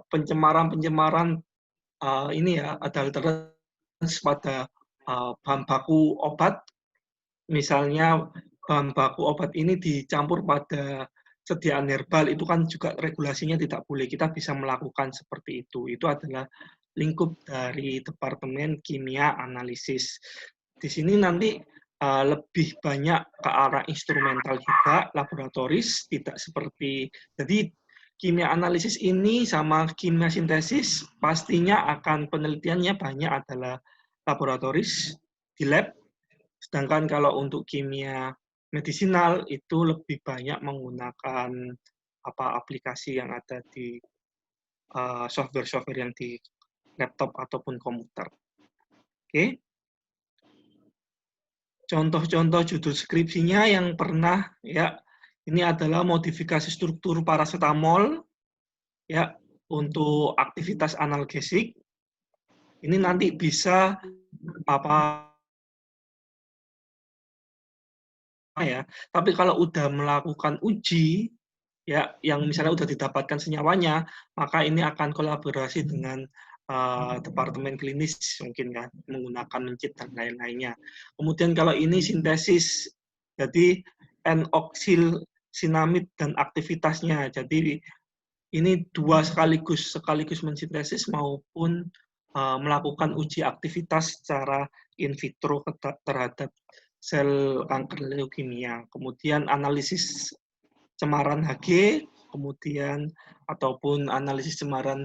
pencemaran-pencemaran ini ya, ada pada bahan baku obat. Misalnya bahan baku obat ini dicampur pada sediaan herbal, itu kan juga regulasinya tidak boleh. Kita bisa melakukan seperti itu. Itu adalah lingkup dari Departemen Kimia Analisis. Di sini nanti lebih banyak ke arah instrumental juga, laboratoris, tidak seperti, jadi kimia analisis ini sama kimia sintesis pastinya akan penelitiannya banyak adalah laboratoris di lab, sedangkan kalau untuk kimia medisinal itu lebih banyak menggunakan aplikasi yang ada di software-software yang di laptop ataupun komputer. Oke. Contoh-contoh judul skripsinya yang pernah, ya, ini adalah modifikasi struktur paracetamol, ya, untuk aktivitas analgesik. Ini nanti bisa ya, tapi kalau udah melakukan uji, ya, yang misalnya udah didapatkan senyawanya, maka ini akan kolaborasi dengan departemen klinis mungkin kan, menggunakan mencit dan lain-lainnya. Kemudian kalau ini sintesis, jadi N-oksil-sinamid dan aktivitasnya. Jadi ini dua sekaligus mensintesis maupun melakukan uji aktivitas secara in vitro terhadap sel kanker leukemia. Kemudian analisis cemaran Hg, kemudian ataupun analisis cemaran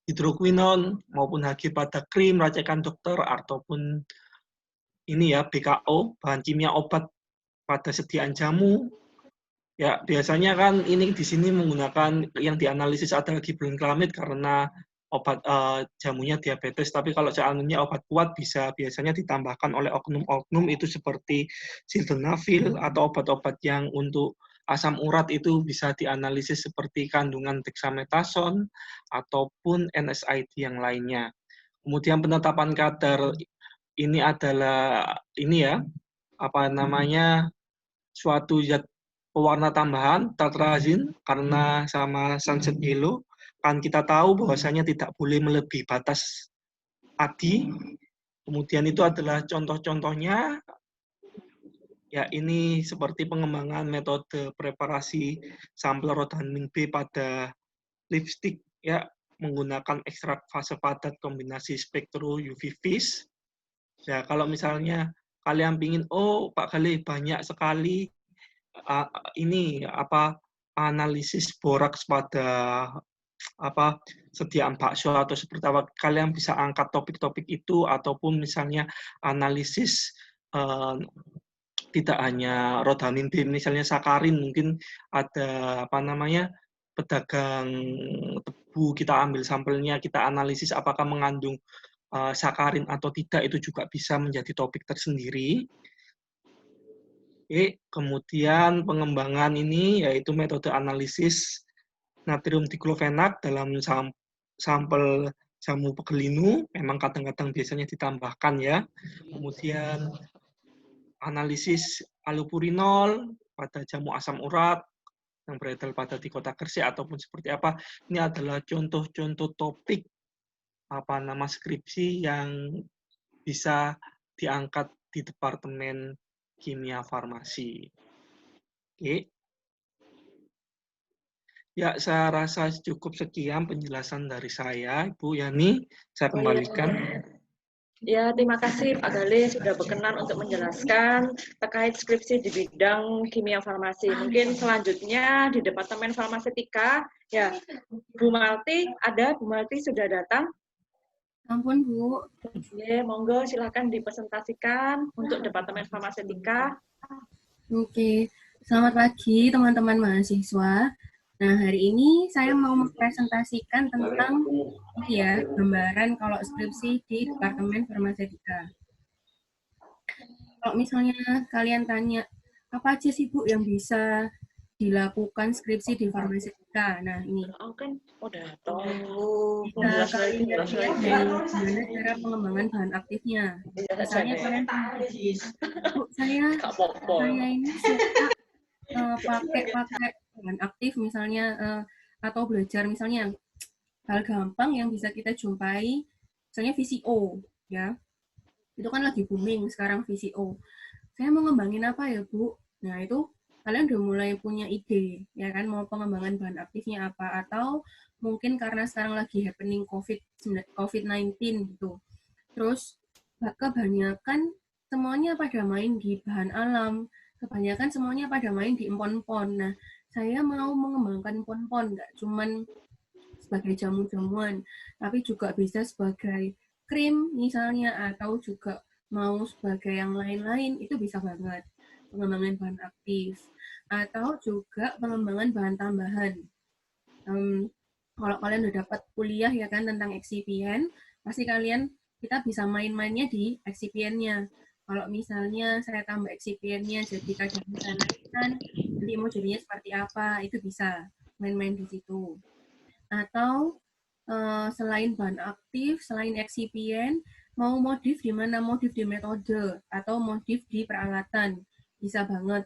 hidroquinon maupun Hg pada krim, racikan dokter, ataupun ini ya BKO, bahan kimia obat pada sediaan jamu. Ya, biasanya kan ini di sini menggunakan yang dianalisis adalah gibberellamide karena obat jamunya diabetes, tapi kalau seandainya obat kuat bisa biasanya ditambahkan oleh oknum-oknum itu seperti sildenafil atau obat-obat yang untuk asam urat itu bisa dianalisis seperti kandungan dexamethasone ataupun NSAID yang lainnya. Kemudian penetapan kadar ini adalah ini ya, apa namanya, suatu zat pewarna tambahan tetrazin karena sama sunset yellow kan kita tahu bahwasanya tidak boleh melebihi batas ADI. Kemudian itu adalah contoh-contohnya. Ya, ini seperti pengembangan metode preparasi sampel rodamin B pada lipstick ya, menggunakan ekstrak fase padat kombinasi spektro UV vis. Ya, kalau misalnya kalian pingin, oh Pak Galih banyak sekali ini apa analisis boraks pada apa sediaan bakso atau seperti apa, kalian bisa angkat topik-topik itu ataupun misalnya analisis tidak hanya rodamin B, misalnya sakarin, mungkin ada apa namanya pedagang tebu, kita ambil sampelnya, kita analisis apakah mengandung sakarin atau tidak, itu juga bisa menjadi topik tersendiri. Oke, kemudian pengembangan ini yaitu metode analisis natrium diklofenat dalam sampel jamu pegelinu, memang kadang-kadang biasanya ditambahkan ya. Kemudian analisis allopurinol pada jamu asam urat yang beredar pada di Kota Gresik ataupun seperti apa. Ini adalah contoh-contoh topik apa nama skripsi yang bisa diangkat di Departemen Kimia Farmasi. Oke. Ya, saya rasa cukup sekian penjelasan dari saya, Ibu Yani. Saya kembalikan. Ya, terima kasih Pak Galih sudah berkenan untuk menjelaskan terkait skripsi di bidang kimia farmasi. Mungkin selanjutnya di Departemen Farmasetika, ya, Bu Malti, ada Bu Malti sudah datang? Ampun, Bu. Ya, monggo silakan dipresentasikan untuk Departemen Farmasetika. Oke, selamat pagi teman-teman mahasiswa. Nah, hari ini saya mau mempresentasikan tentang ya, gambaran kalau skripsi di Departemen Farmasetika. Kalau misalnya kalian tanya, apa aja sih Bu yang bisa dilakukan skripsi di Farmasetika? Nah, ini. Bisa kalian lihat gimana cara pengembangan bahan aktifnya. Misalnya kalian tanya, Bu, saya ini suka pakai bahan aktif misalnya atau belajar misalnya hal gampang yang bisa kita jumpai misalnya VCO ya, itu kan lagi booming sekarang VCO. Saya mau ngembangin apa ya Bu? Nah itu kalian udah mulai punya ide ya kan, mau pengembangan bahan aktifnya apa, atau mungkin karena sekarang lagi happening COVID-19 gitu, terus kebanyakan semuanya pada main di bahan alam, kebanyakan semuanya pada main di empon-empon. Nah saya mau mengembangkan pon-pon, nggak cuman sebagai jamu-jamuan, tapi juga bisa sebagai krim misalnya, atau juga mau sebagai yang lain-lain, itu bisa banget. Pengembangan bahan aktif. Atau juga pengembangan bahan tambahan. Kalau kalian udah dapat kuliah ya kan tentang excipient, pasti kita bisa main-mainnya di excipient-nya. Kalau misalnya saya tambah excipient-nya jadi kadar ikan, nanti mau jadinya seperti apa, itu bisa main-main di situ. Atau selain bahan aktif, selain excipient, mau modif di mana? Modif di metode atau modif di peralatan, bisa banget.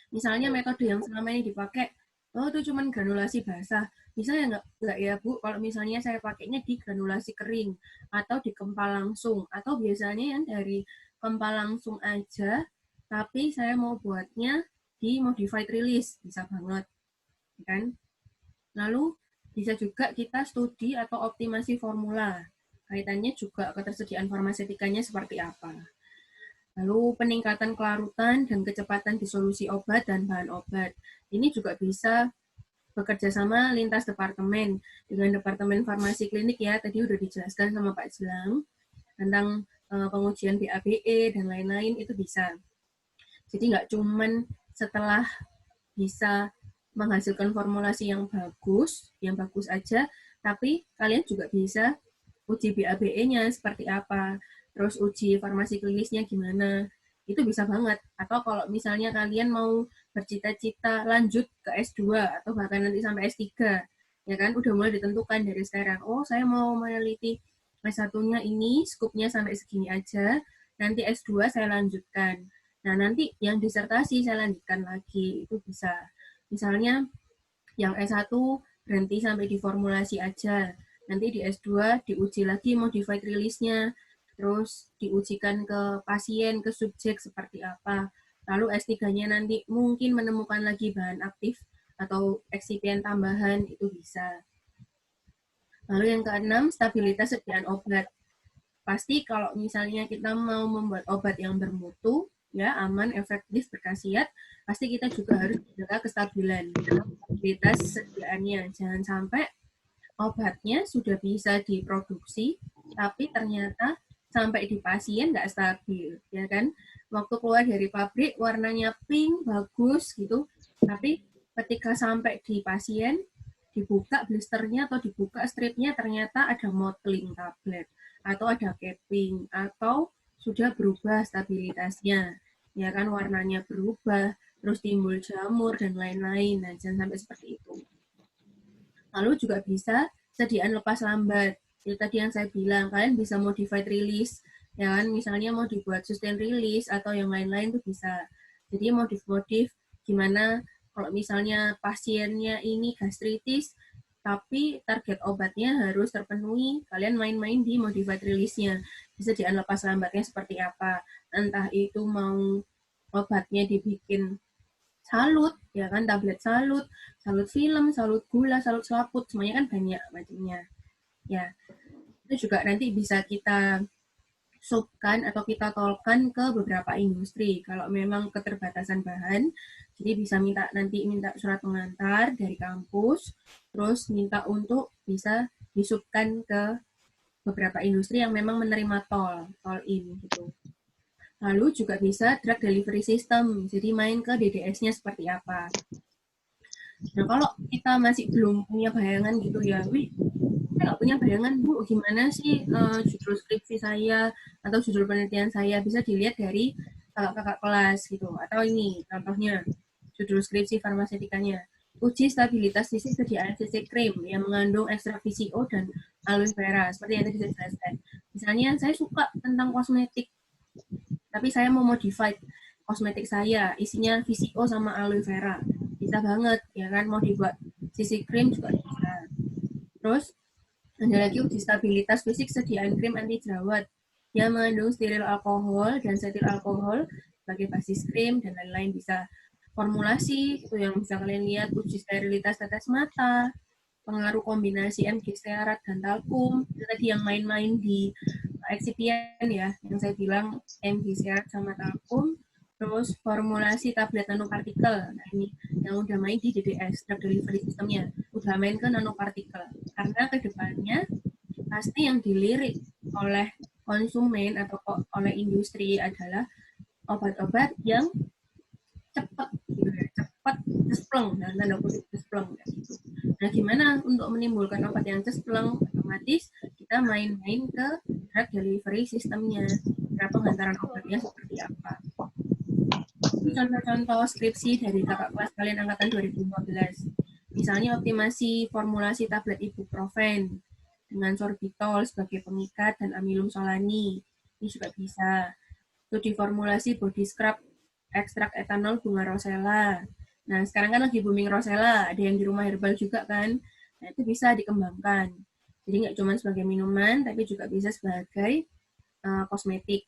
Misalnya metode yang selama ini dipakai, oh itu cuma granulasi basah, bisa ya nggak ya Bu, kalau misalnya saya pakainya di granulasi kering, atau di kempal langsung, atau biasanya yang dari kempal langsung aja, tapi saya mau buatnya di modified release, bisa banget, kan? Lalu bisa juga kita studi atau optimasi formula, kaitannya juga ketersediaan farmasetikanya seperti apa. Lalu peningkatan kelarutan dan kecepatan disolusi obat dan bahan obat. Ini juga bisa bekerja sama lintas departemen dengan Departemen Farmasi Klinik ya, tadi udah dijelaskan sama Pak Jelang tentang pengujian BABE dan lain-lain, itu bisa. Jadi nggak cuman setelah bisa menghasilkan formulasi yang bagus aja, tapi kalian juga bisa uji BABE-nya seperti apa, terus uji farmasi klinisnya gimana, itu bisa banget. Atau kalau misalnya kalian mau bercita-cita lanjut ke S2 atau bahkan nanti sampai S3, ya kan, udah mulai ditentukan dari sekarang, oh saya mau meneliti S1-nya ini, skupnya sampai segini aja, nanti S2 saya lanjutkan. Nah, nanti yang disertasi saya lanjutkan lagi, itu bisa. Misalnya yang S1 berhenti sampai di formulasi aja, nanti di S2 diuji lagi modified release-nya, terus diujikan ke pasien, ke subjek seperti apa. Lalu S3-nya nanti mungkin menemukan lagi bahan aktif atau eksipien tambahan, itu bisa. Lalu yang keenam, stabilitas sediaan obat. Pasti kalau misalnya kita mau membuat obat yang bermutu, ya aman, efektif, berkhasiat, pasti kita juga harus menjaga kestabilan, stabilitas sediaannya. Jangan sampai obatnya sudah bisa diproduksi, tapi ternyata sampai di pasien nggak stabil, ya kan? Waktu keluar dari pabrik warnanya pink, bagus gitu, tapi ketika sampai di pasien, dibuka blisternya atau dibuka stripnya ternyata ada mottling tablet, atau ada capping, atau sudah berubah stabilitasnya, ya kan, warnanya berubah, terus timbul jamur dan lain-lain. Nah, jangan sampai seperti itu. Lalu juga bisa sediaan lepas lambat. Itu tadi yang saya bilang, kalian bisa modified release, ya kan, misalnya mau dibuat sustain release atau yang lain-lain itu bisa. Jadi modif-modif gimana kalau misalnya pasiennya ini gastritis, tapi target obatnya harus terpenuhi, kalian main-main di modified release-nya. Disediaan lepas lambatnya seperti apa. Entah itu mau obatnya dibikin salut, ya kan, tablet salut, salut film, salut gula, salut selaput, semuanya kan banyak macamnya. Ya, itu juga nanti bisa kita subkan atau kita tolkan ke beberapa industri. Kalau memang keterbatasan bahan, jadi bisa minta surat pengantar dari kampus, terus minta untuk bisa disubkan ke beberapa industri yang memang menerima tol in gitu. Lalu juga bisa drug delivery system, jadi main ke DDS-nya seperti apa. Nah, kalau kita masih belum punya bayangan gitu ya, saya nggak punya bayangan, Bu, gimana sih judul skripsi saya atau judul penelitian saya, bisa dilihat dari kakak kelas gitu. Atau ini, contohnya, judul skripsi farmasetikanya. Uji stabilitas sisi sediaan CC cream yang mengandung ekstrak VCO dan aloe vera, seperti yang tadi saya jelaskan. Misalnya, saya suka tentang kosmetik, tapi saya mau modified kosmetik saya, isinya VCO sama aloe vera. Bisa banget, ya kan, mau dibuat CC cream juga bisa. Terus, ada lagi uji stabilitas fisik sediaan krim anti jerawat yang mengandung steril alkohol dan setil alkohol sebagai basis krim dan lain-lain. Bisa formulasi, itu yang bisa kalian lihat, uji sterilitas tetes mata, pengaruh kombinasi MG stearat dan talkum, itu tadi yang main-main di eksipien ya, yang saya bilang MG stearat sama talkum, terus formulasi tablet nanopartikel. Nah, ini yang udah main di DDS, drug delivery systemnya, udah main ke nanopartikel. Karena kedepannya pasti yang dilirik oleh konsumen atau oleh industri adalah obat-obat yang cepat, gitu ya, cepat cespleng, nah, tanda kutip cespleng, gitu. Nah, gimana untuk menimbulkan obat yang cespleng? Otomatis kita main-main ke drug delivery systemnya, cara pengantaran obatnya seperti apa. Contoh-contoh skripsi dari kakak kelas kalian angkatan 2015. Misalnya optimasi formulasi tablet ibuprofen dengan sorbitol sebagai pengikat dan amilum solani. Ini juga bisa. Studi formulasi body scrub ekstrak etanol bunga rosella. Nah, sekarang kan lagi booming rosella, ada yang di rumah herbal juga kan. Nah, itu bisa dikembangkan. Jadi nggak cuma sebagai minuman, tapi juga bisa sebagai kosmetik.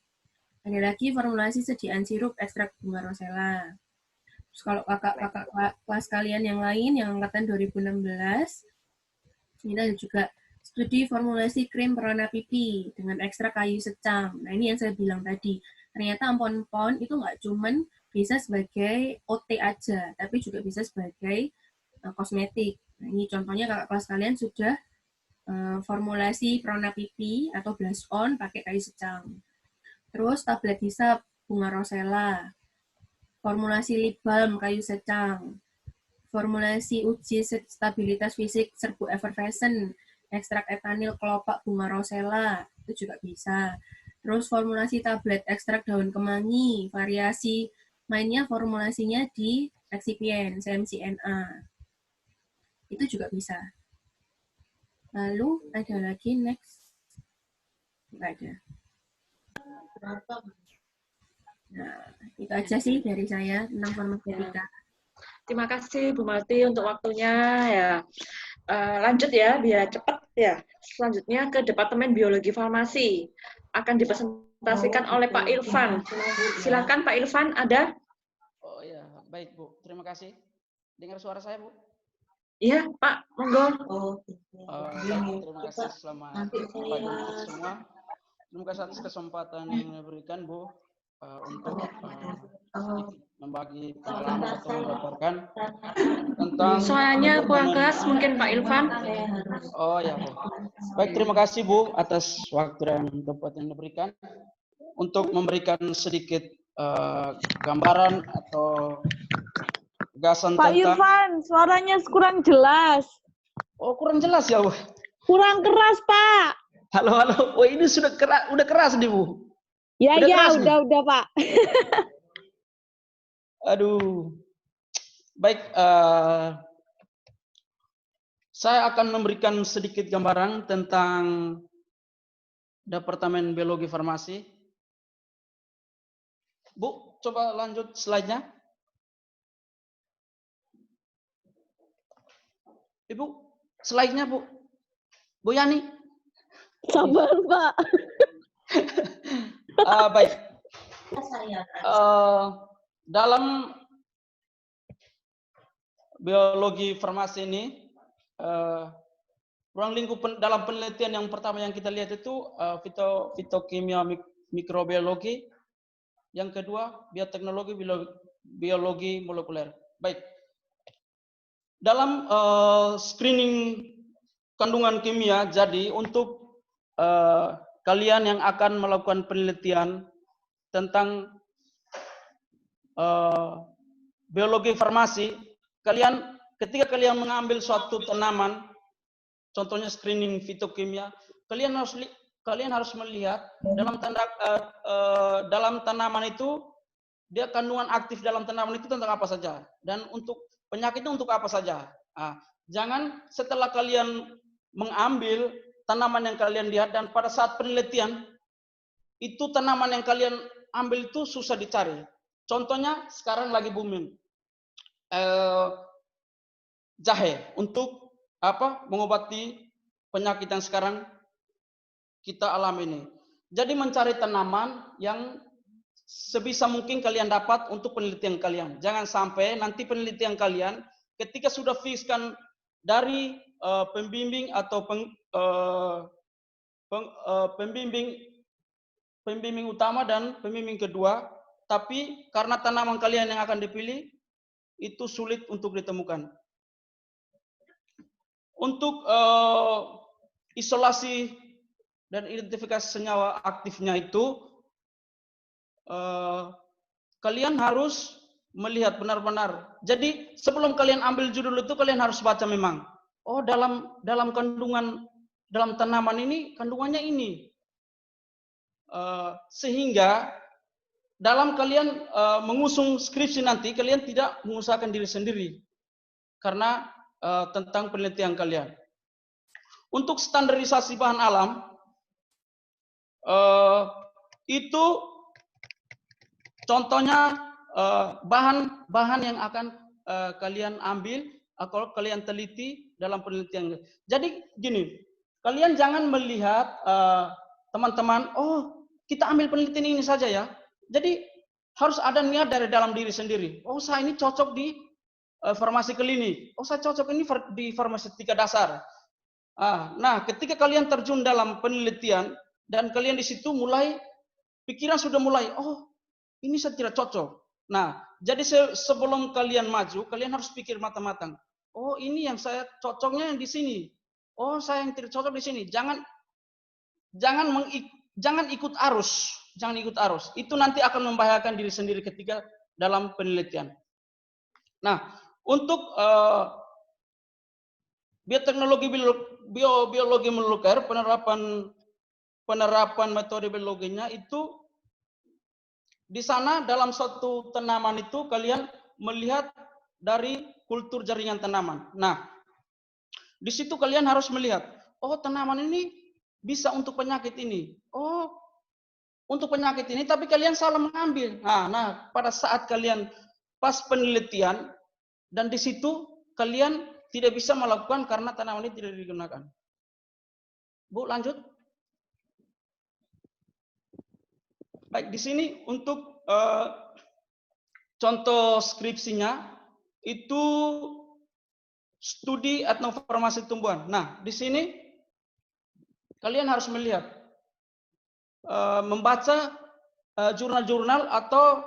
Ada lagi formulasi sediaan sirup ekstrak bunga rosella. Terus kalau kakak-kakak kelas kalian yang lain, yang angkatan 2016, ini ada juga studi formulasi krim perwarna pipi dengan ekstrak kayu secang. Nah, ini yang saya bilang tadi. Ternyata ampon-ampon itu nggak cuman bisa sebagai OT aja, tapi juga bisa sebagai kosmetik. Nah, ini contohnya kakak kelas kalian sudah formulasi perwarna pipi atau blush on pakai kayu secang. Terus tablet hisap bunga rosella, formulasi lip balm kayu secang, formulasi uji stabilitas fisik serbuk effervescent, ekstrak etanil kelopak bunga rosella, itu juga bisa. Terus formulasi tablet ekstrak daun kemangi, variasi mainnya formulasinya di excipient, CMCNA. Itu juga bisa. Lalu ada lagi next. Nggak ada. Nah, itu aja sih dari saya tentang farmakotika. Terima kasih Bu Malti untuk waktunya ya. Lanjut ya, biar cepat ya. Selanjutnya ke Departemen Biologi Farmasi. Akan dipresentasikan oleh Pak Irfan. Silakan Pak Irfan, ada? Oh ya, baik Bu. Terima kasih. Dengar suara saya Bu? Iya Pak, monggo. Terima kasih selamat pagi untuk semua. Terima kasih atas kesempatan yang diberikan Bu untuk membagi pengalaman atau memaparkan tentang Suaranya kurang keras mungkin Pak Irfan. Oh ya Bu. Baik, terima kasih Bu atas waktu dan tempat yang diberikan untuk memberikan sedikit gambaran atau gagasan Pak tentang Irfan, suaranya kurang jelas. Oh, kurang jelas ya, Bu. Kurang keras, Pak. Halo, halo. Oh, ini sudah keras nih, Bu. Ya, udah, Pak. Aduh. Baik, saya akan memberikan sedikit gambaran tentang Departemen Biologi Farmasi. Bu, coba lanjut slide-nya. Ibu, slide-nya, Bu. Bu Yani. Sabar, Pak. Baik. Dalam biologi farmasi ini, ruang lingkup dalam penelitian yang pertama yang kita lihat itu fitokimia mikrobiologi, yang kedua bioteknologi biologi molekuler. Baik. Dalam screening kandungan kimia, jadi untuk kalian yang akan melakukan penelitian tentang biologi farmasi, ketika kalian mengambil suatu tanaman, contohnya screening fitokimia, kalian harus melihat dalam tanaman itu dia kandungan aktif dalam tanaman itu tentang apa saja, dan untuk penyakitnya untuk apa saja. Jangan setelah kalian mengambil tanaman yang kalian lihat dan pada saat penelitian itu tanaman yang kalian ambil itu susah dicari. Contohnya sekarang lagi booming jahe untuk mengobati penyakit yang sekarang kita alami ini. Jadi mencari tanaman yang sebisa mungkin kalian dapat untuk penelitian kalian. Jangan sampai nanti penelitian kalian ketika sudah fixkan dari pembimbing atau pembimbing utama dan pembimbing kedua, tapi karena tanaman kalian yang akan dipilih itu sulit untuk ditemukan. Untuk isolasi dan identifikasi senyawa aktifnya itu kalian harus melihat benar-benar. Jadi sebelum kalian ambil judul itu kalian harus baca memang. Oh, dalam kandungan dalam tanaman ini kandungannya ini. Sehingga dalam kalian mengusung skripsi nanti kalian tidak mengusahakan diri sendiri karena tentang penelitian kalian. Untuk standarisasi bahan alam itu contohnya bahan-bahan yang akan kalian ambil atau kalian teliti dalam penelitian. Jadi gini, kalian jangan melihat teman-teman, oh kita ambil penelitian ini saja ya. Jadi harus ada niat dari dalam diri sendiri. Oh saya ini cocok di farmasi klinik. Oh saya cocok ini di farmaseutika dasar. Nah ketika kalian terjun dalam penelitian dan kalian di situ mulai pikiran sudah mulai, oh ini saya tidak cocok. Nah, jadi sebelum kalian maju, kalian harus pikir matang-matang. Oh, ini yang saya cocoknya yang di sini. Oh, saya yang tidak cocok di sini. Jangan ikut arus. Jangan ikut arus. Itu nanti akan membahayakan diri sendiri ketika dalam penelitian. Nah, Untuk bioteknologi biologi molekuler, penerapan metode biologinya itu di sana dalam suatu tanaman itu kalian melihat dari kultur jaringan tanaman. Nah, di situ kalian harus melihat, oh tanaman ini bisa untuk penyakit ini. Oh, untuk penyakit ini, tapi kalian salah mengambil. Nah, pada saat kalian pas penelitian, dan di situ kalian tidak bisa melakukan karena tanaman ini tidak digunakan. Bu, lanjut. Baik, di sini untuk contoh skripsinya itu studi etnofarmasi tumbuhan. Nah, di sini kalian harus melihat, membaca jurnal-jurnal atau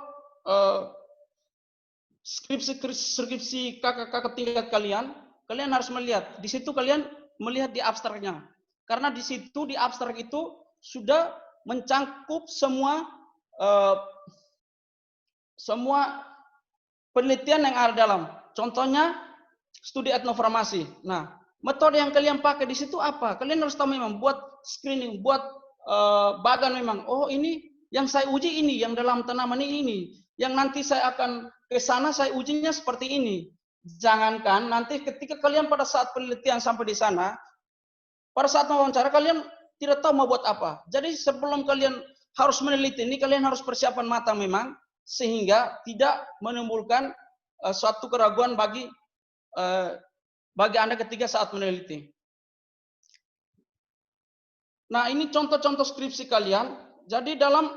skripsi kakak tingkat kalian harus melihat. Di situ kalian melihat di abstraknya. Karena di situ di abstrak itu sudah mencangkup semua penelitian yang ada dalam. Contohnya studi etnofarmasi. Nah, metode yang kalian pakai di situ apa? Kalian harus tahu memang buat screening, buat bagan memang. Oh, ini yang saya uji ini, yang dalam tanaman ini. Yang nanti saya akan ke sana saya ujinya seperti ini. Jangankan nanti ketika kalian pada saat penelitian sampai di sana, pada saat wawancara kalian tidak tahu mau buat apa. Jadi sebelum kalian harus meneliti ini, kalian harus persiapan matang memang, sehingga tidak menimbulkan suatu keraguan bagi Anda ketika saat meneliti. Nah, ini contoh-contoh skripsi kalian. Jadi dalam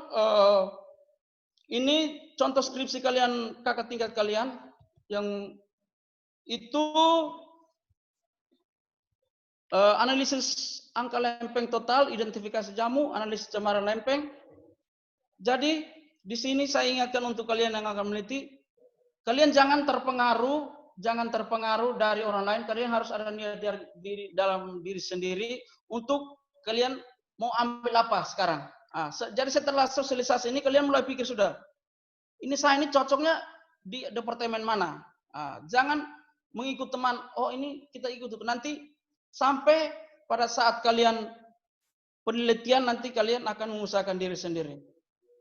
ini contoh skripsi kalian, kakak tingkat kalian, yang itu analisis angka lempeng total, identifikasi jamu, analisis cemaran lempeng. Jadi di sini saya ingatkan untuk kalian yang akan meneliti, kalian jangan terpengaruh dari orang lain. Kalian harus ada niat dalam diri sendiri untuk kalian mau ambil apa sekarang. Jadi setelah sosialisasi ini kalian mulai pikir sudah, saya ini cocoknya di departemen mana. Jangan mengikut teman, oh ini kita ikut. Nanti sampai pada saat kalian penelitian nanti kalian akan mengusahakan diri sendiri.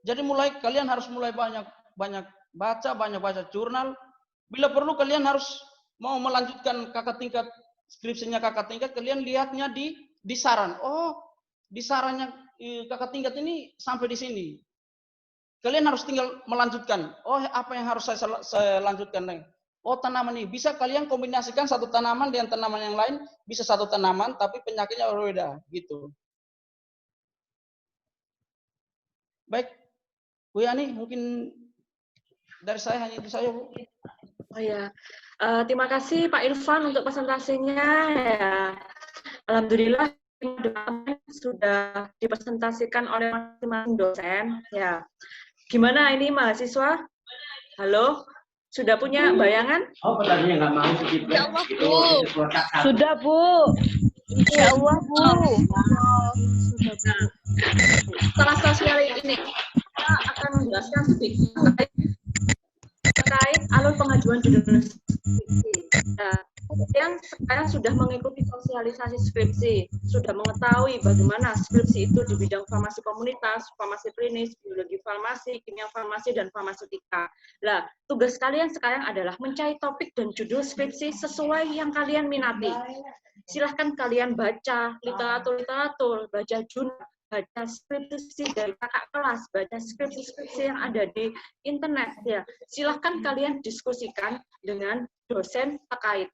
Jadi kalian harus mulai banyak baca jurnal. Bila perlu kalian harus mau melanjutkan kakak tingkat, skripsinya kakak tingkat, kalian lihatnya di saran. Oh, di sarannya kakak tingkat ini sampai di sini. Kalian harus tinggal melanjutkan. Oh, apa yang harus saya lanjutkan? Oh, tanaman ini bisa kalian kombinasikan satu tanaman dengan tanaman yang lain, bisa satu tanaman tapi penyakitnya berbeda, gitu. Baik, Bu Yani, mungkin dari saya hanya itu saja, Bu. Oh ya, terima kasih Pak Irfan untuk presentasinya. Ya, alhamdulillah sudah dipresentasikan oleh masing-masing dosen. Ya, gimana ini mahasiswa? Halo, sudah punya bayangan? Oh, pertanyaannya nggak mau sih. Ya Allah, Bu. Sudah, Bu. Ya Allah, Bu. Setelah sosial ini, kita akan menjelaskan sedikit terkait alur pengajuan judul skripsi. Nah, yang sekarang sudah mengikuti sosialisasi skripsi, sudah mengetahui bagaimana skripsi itu di bidang farmasi komunitas, farmasi klinis, biologi farmasi, kimia farmasi, dan farmaseutika. Nah, tugas kalian sekarang adalah mencari topik dan judul skripsi sesuai yang kalian minati. Silahkan kalian baca literatur, baca jurnal, baca skripsi dari kakak kelas, baca skripsi yang ada di internet. Ya, silahkan kalian diskusikan dengan dosen terkait.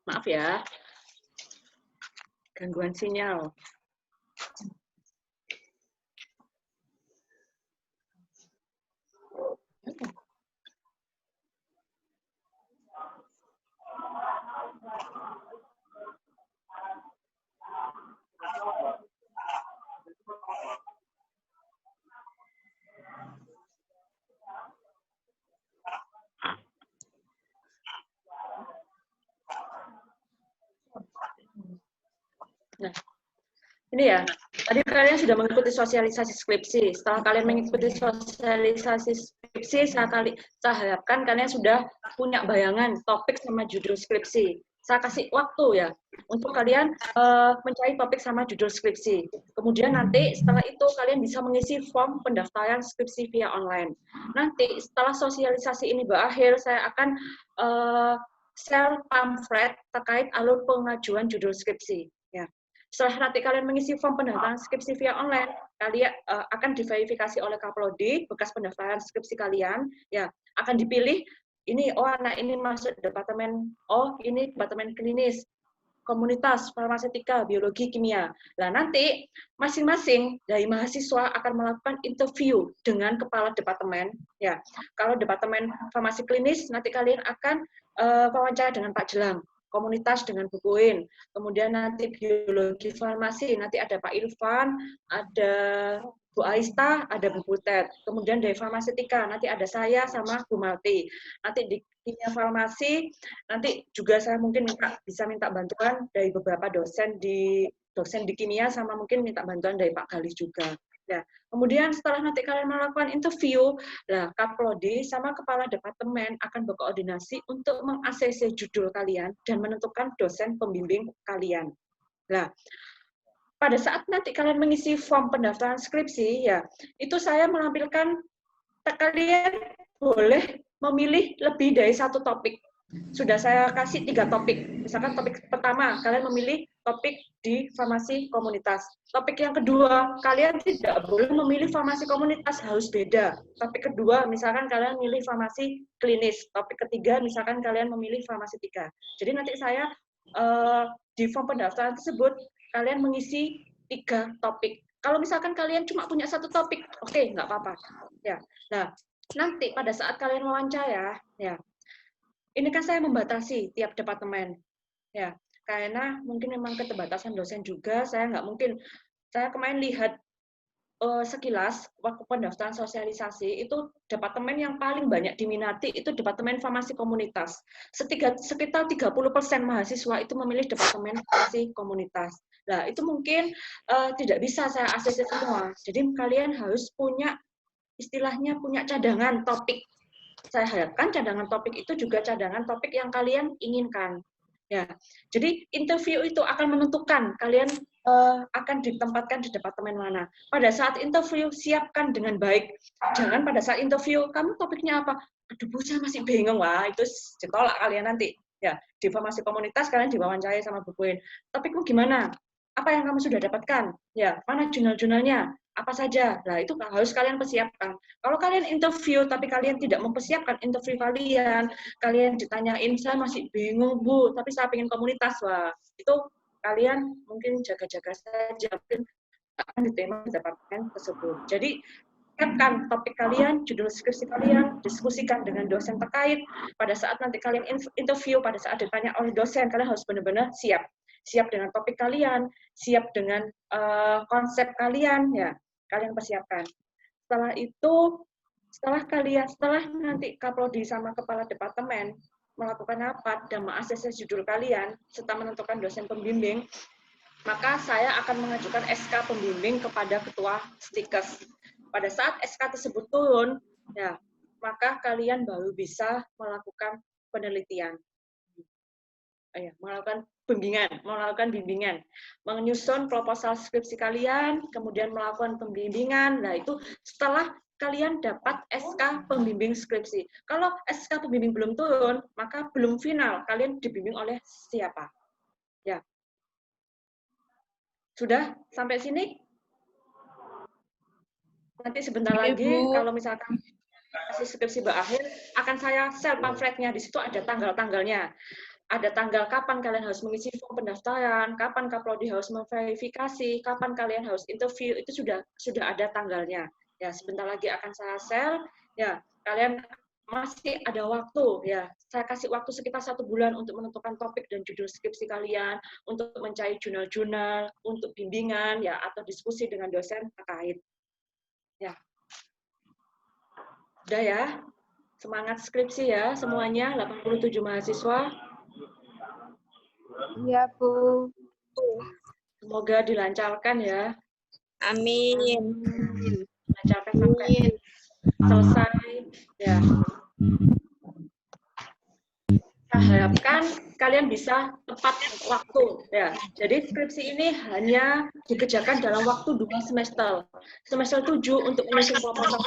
Maaf ya, gangguan sinyal. Nah, ini ya, tadi kalian sudah mengikuti sosialisasi skripsi. Setelah kalian mengikuti sosialisasi skripsi, saya harapkan kalian sudah punya bayangan topik sama judul skripsi. Saya kasih waktu ya untuk kalian mencari topik sama judul skripsi. Kemudian nanti setelah itu kalian bisa mengisi form pendaftaran skripsi via online. Nanti setelah sosialisasi ini berakhir, saya akan share pamflet terkait alur pengajuan judul skripsi. Ya. Setelah nanti kalian mengisi form pendaftaran skripsi via online, kalian akan diverifikasi oleh Kaprodi bekas pendaftaran skripsi kalian, ya akan dipilih ini, oh anak ini masuk departemen, oh ini departemen klinis, komunitas, farmasetika, biologi, kimia. Nah nanti masing-masing dari mahasiswa akan melakukan interview dengan kepala departemen. Ya, kalau departemen farmasi klinis nanti kalian akan wawancara dengan Pak Jelang. Komunitas dengan Bu Kuin, kemudian nanti biologi farmasi, nanti ada Pak Irfan, ada Bu Aista, ada Bu Butet, kemudian dari farmasetika, nanti ada saya sama Bu Malti, nanti di kimia farmasi, nanti juga saya mungkin bisa minta bantuan dari beberapa dosen di kimia, sama mungkin minta bantuan dari Pak Galis juga. Ya, kemudian setelah nanti kalian melakukan interview, nah Kaprodi sama kepala departemen akan berkoordinasi untuk meng-ACC judul kalian dan menentukan dosen pembimbing kalian. Nah, pada saat nanti kalian mengisi form pendaftaran skripsi, ya itu saya menampilkan kalian boleh memilih lebih dari satu topik. Sudah saya kasih 3 topik. Misalkan topik pertama, kalian memilih topik di farmasi komunitas. Topik yang kedua, kalian tidak boleh memilih farmasi komunitas, harus beda. Topik kedua, misalkan kalian memilih farmasi klinis. Topik ketiga, misalkan kalian memilih farmasetika. Jadi nanti saya di form pendaftaran tersebut, kalian mengisi 3 topik. Kalau misalkan kalian cuma punya 1 topik, oke, nggak apa-apa. Ya. Nah, nanti pada saat kalian wawancara, ya, ini kan saya membatasi tiap departemen, ya, karena mungkin memang keterbatasan dosen juga, saya nggak mungkin. Saya kemarin lihat sekilas waktu pendaftaran sosialisasi itu departemen yang paling banyak diminati itu departemen farmasi komunitas. Sekitar 30% mahasiswa itu memilih departemen farmasi komunitas. Nah, itu mungkin tidak bisa saya ACC semua. Jadi kalian harus punya istilahnya punya cadangan topik. Saya harapkan cadangan topik itu juga cadangan topik yang kalian inginkan. Ya, jadi interview itu akan menentukan kalian akan ditempatkan di departemen mana. Pada saat interview siapkan dengan baik. Jangan pada saat interview kamu topiknya apa? Aduh Bu, saya masih bingung. Wah, itu ditolak kalian nanti. Ya, di farmasi komunitas kalian diwawancarai sama Bu Kuin. Topikmu gimana? Apa yang kamu sudah dapatkan? Ya, mana jurnal-jurnalnya? Apa saja? Nah, itu harus kalian persiapkan. Kalau kalian interview, tapi kalian tidak mempersiapkan interview kalian ditanyain, saya masih bingung, Bu, tapi saya pengen komunitas. Wah, itu kalian mungkin jaga-jaga saja, mungkin akan diterima di departemen tersebut. Jadi, siapkan topik kalian, judul skripsi kalian, diskusikan dengan dosen terkait. Pada saat nanti kalian interview, pada saat ditanya oleh dosen, kalian harus benar-benar siap. Siap dengan topik kalian, siap dengan konsep kalian, ya. Kalian persiapkan. Setelah itu, setelah nanti Kaprodi sama kepala departemen melakukan rapat dan meng-ACC judul kalian serta menentukan dosen pembimbing, maka saya akan mengajukan SK pembimbing kepada ketua Stikes. Pada saat SK tersebut turun, ya, maka kalian baru bisa melakukan penelitian. Melakukan bimbingan, menyusun proposal skripsi kalian, kemudian melakukan pembimbingan. Nah, itu setelah kalian dapat SK pembimbing skripsi. Kalau SK pembimbing belum turun, maka belum final. Kalian dibimbing oleh siapa? Ya. Sudah sampai sini? Nanti sebentar lagi, kalau misalkan skripsi berakhir, akan saya share pamfletnya. Di situ ada tanggal-tanggalnya. Ada tanggal kapan kalian harus mengisi form pendaftaran, kapan Kaprodi harus memverifikasi, kapan kalian harus interview, itu sudah ada tanggalnya. Ya, sebentar lagi akan saya share. Ya, kalian masih ada waktu. Ya, saya kasih waktu sekitar 1 bulan untuk menentukan topik dan judul skripsi kalian, untuk mencari jurnal-jurnal, untuk bimbingan, ya, atau diskusi dengan dosen terkait. Ya, udah ya. Semangat skripsi ya semuanya, 87 mahasiswa. Iya, Bu. Semoga dilancarkan ya. Amin. Dilancarkan sampai selesai ya. Saya harapkan kalian bisa tepat waktu ya. Jadi skripsi ini hanya dikerjakan dalam waktu 2 semester. Semester 7 untuk menyusun proposal,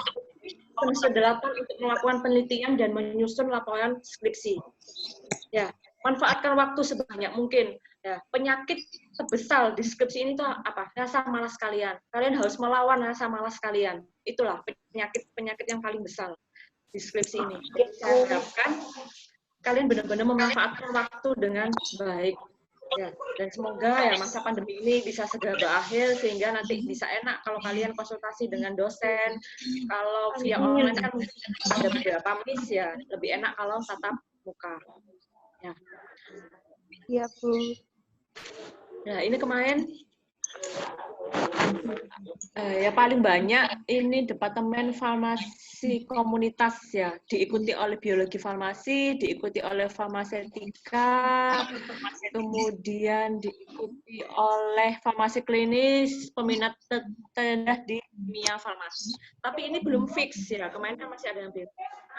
semester 8 untuk melakukan penelitian dan menyusun laporan skripsi. Ya, manfaatkan waktu sebanyak mungkin. Ya, penyakit terbesar di skripsi ini tuh apa? Rasa malas kalian. Kalian harus melawan rasa malas kalian. Itulah penyakit yang paling besar di skripsi ini. Jadi saya harapkan kalian benar-benar memanfaatkan waktu dengan baik. Ya, dan semoga ya masa pandemi ini bisa segera berakhir sehingga nanti bisa enak kalau kalian konsultasi dengan dosen. Kalau via online kan ada beberapa miss ya, lebih enak kalau tatap muka. Ya. Iya, Bu. Nah, ini kemarin ya paling banyak ini Departemen Farmasi Komunitas ya, diikuti oleh Biologi Farmasi, diikuti oleh Farmasetika, kemudian diikuti oleh Farmasi Klinis, peminat terendah di kimia farmasi. Tapi ini belum fix ya, kemarin kan masih ada yang belum.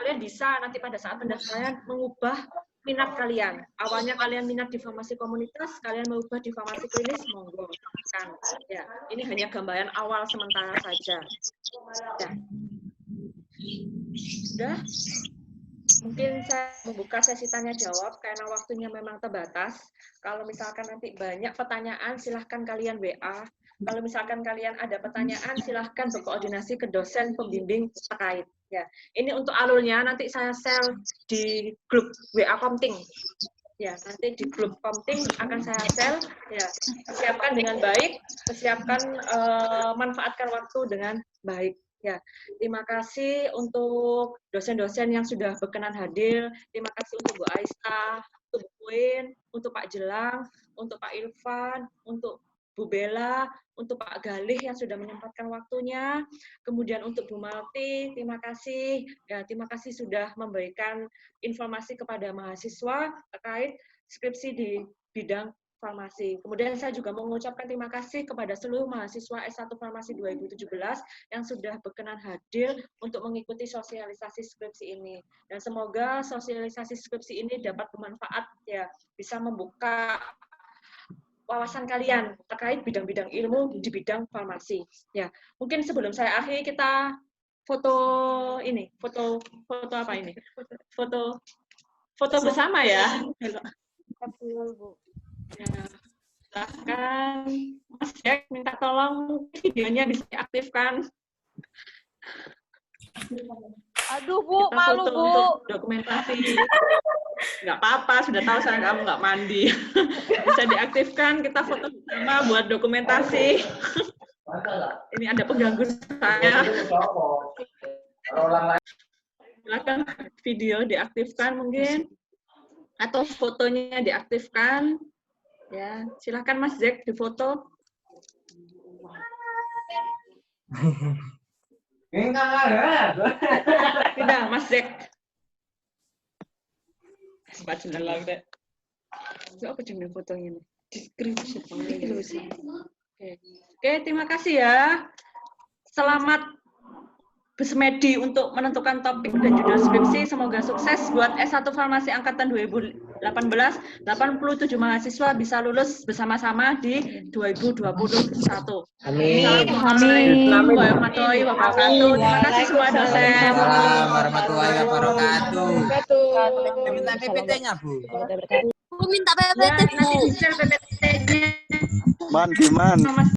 Kalian bisa nanti pada saat pendaftaran mengubah minat kalian. Awalnya kalian minat di farmasi komunitas, kalian mengubah di farmasi klinis, monggo. Kan. Ya, ini hanya gambaran awal sementara saja. Ya. Sudah? Mungkin saya membuka sesi tanya jawab karena waktunya memang terbatas. Kalau misalkan nanti banyak pertanyaan, silahkan kalian WA. Kalau misalkan kalian ada pertanyaan, silahkan berkoordinasi ke dosen pembimbing terkait. Ya, ini untuk alurnya nanti saya share di grup WA Komting. Ya, nanti di grup Komting akan saya share. Ya, persiapkan dengan baik, persiapkan manfaatkan waktu dengan baik. Ya, terima kasih untuk dosen-dosen yang sudah berkenan hadir. Terima kasih untuk Bu Aisyah, untuk Bu Win, untuk Pak Jelang, untuk Pak Irfan, untuk Bu Bella, untuk Pak Galih yang sudah menyempatkan waktunya, kemudian untuk Bu Malti, terima kasih. Ya, terima kasih sudah memberikan informasi kepada mahasiswa terkait skripsi di bidang farmasi. Kemudian saya juga mengucapkan terima kasih kepada seluruh mahasiswa S1 Farmasi 2017 yang sudah berkenan hadir untuk mengikuti sosialisasi skripsi ini. Dan semoga sosialisasi skripsi ini dapat bermanfaat ya, bisa membuka wawasan kalian terkait bidang-bidang ilmu di bidang farmasi. Ya, mungkin sebelum saya akhiri kita foto ini, foto apa ini? Foto bersama ya. Ya, silakan Mas Jack minta tolong videonya bisa diaktifkan. Aduh Bu, kita malu foto Bu. Untuk dokumentasi. Nggak apa-apa, sudah tahu saya kamu nggak mandi. Bisa diaktifkan, kita foto bersama buat dokumentasi. Ini ada pengganggu saya. Silakan video diaktifkan mungkin, atau fotonya diaktifkan. Ya, silakan Mas Jack difoto. Tidak, Mas Jack. Sempat jendela deh. Apa jeneng fotonya nih? Deskripsi. Oke, terima kasih ya. Selamat bersemedi untuk menentukan topik dan judul skripsi. Semoga sukses buat S1 Farmasi Angkatan 2018. 87 mahasiswa bisa lulus bersama-sama di 2021. Amin. Assalamualaikum warahmatullahi wabarakatuh. Terima kasih semua dosen. Waalaikumsalam warahmatullahi wabarakatuh. Minta PPT-nya, Bu. Bu minta PPT, Bu. PPT-nya. Man.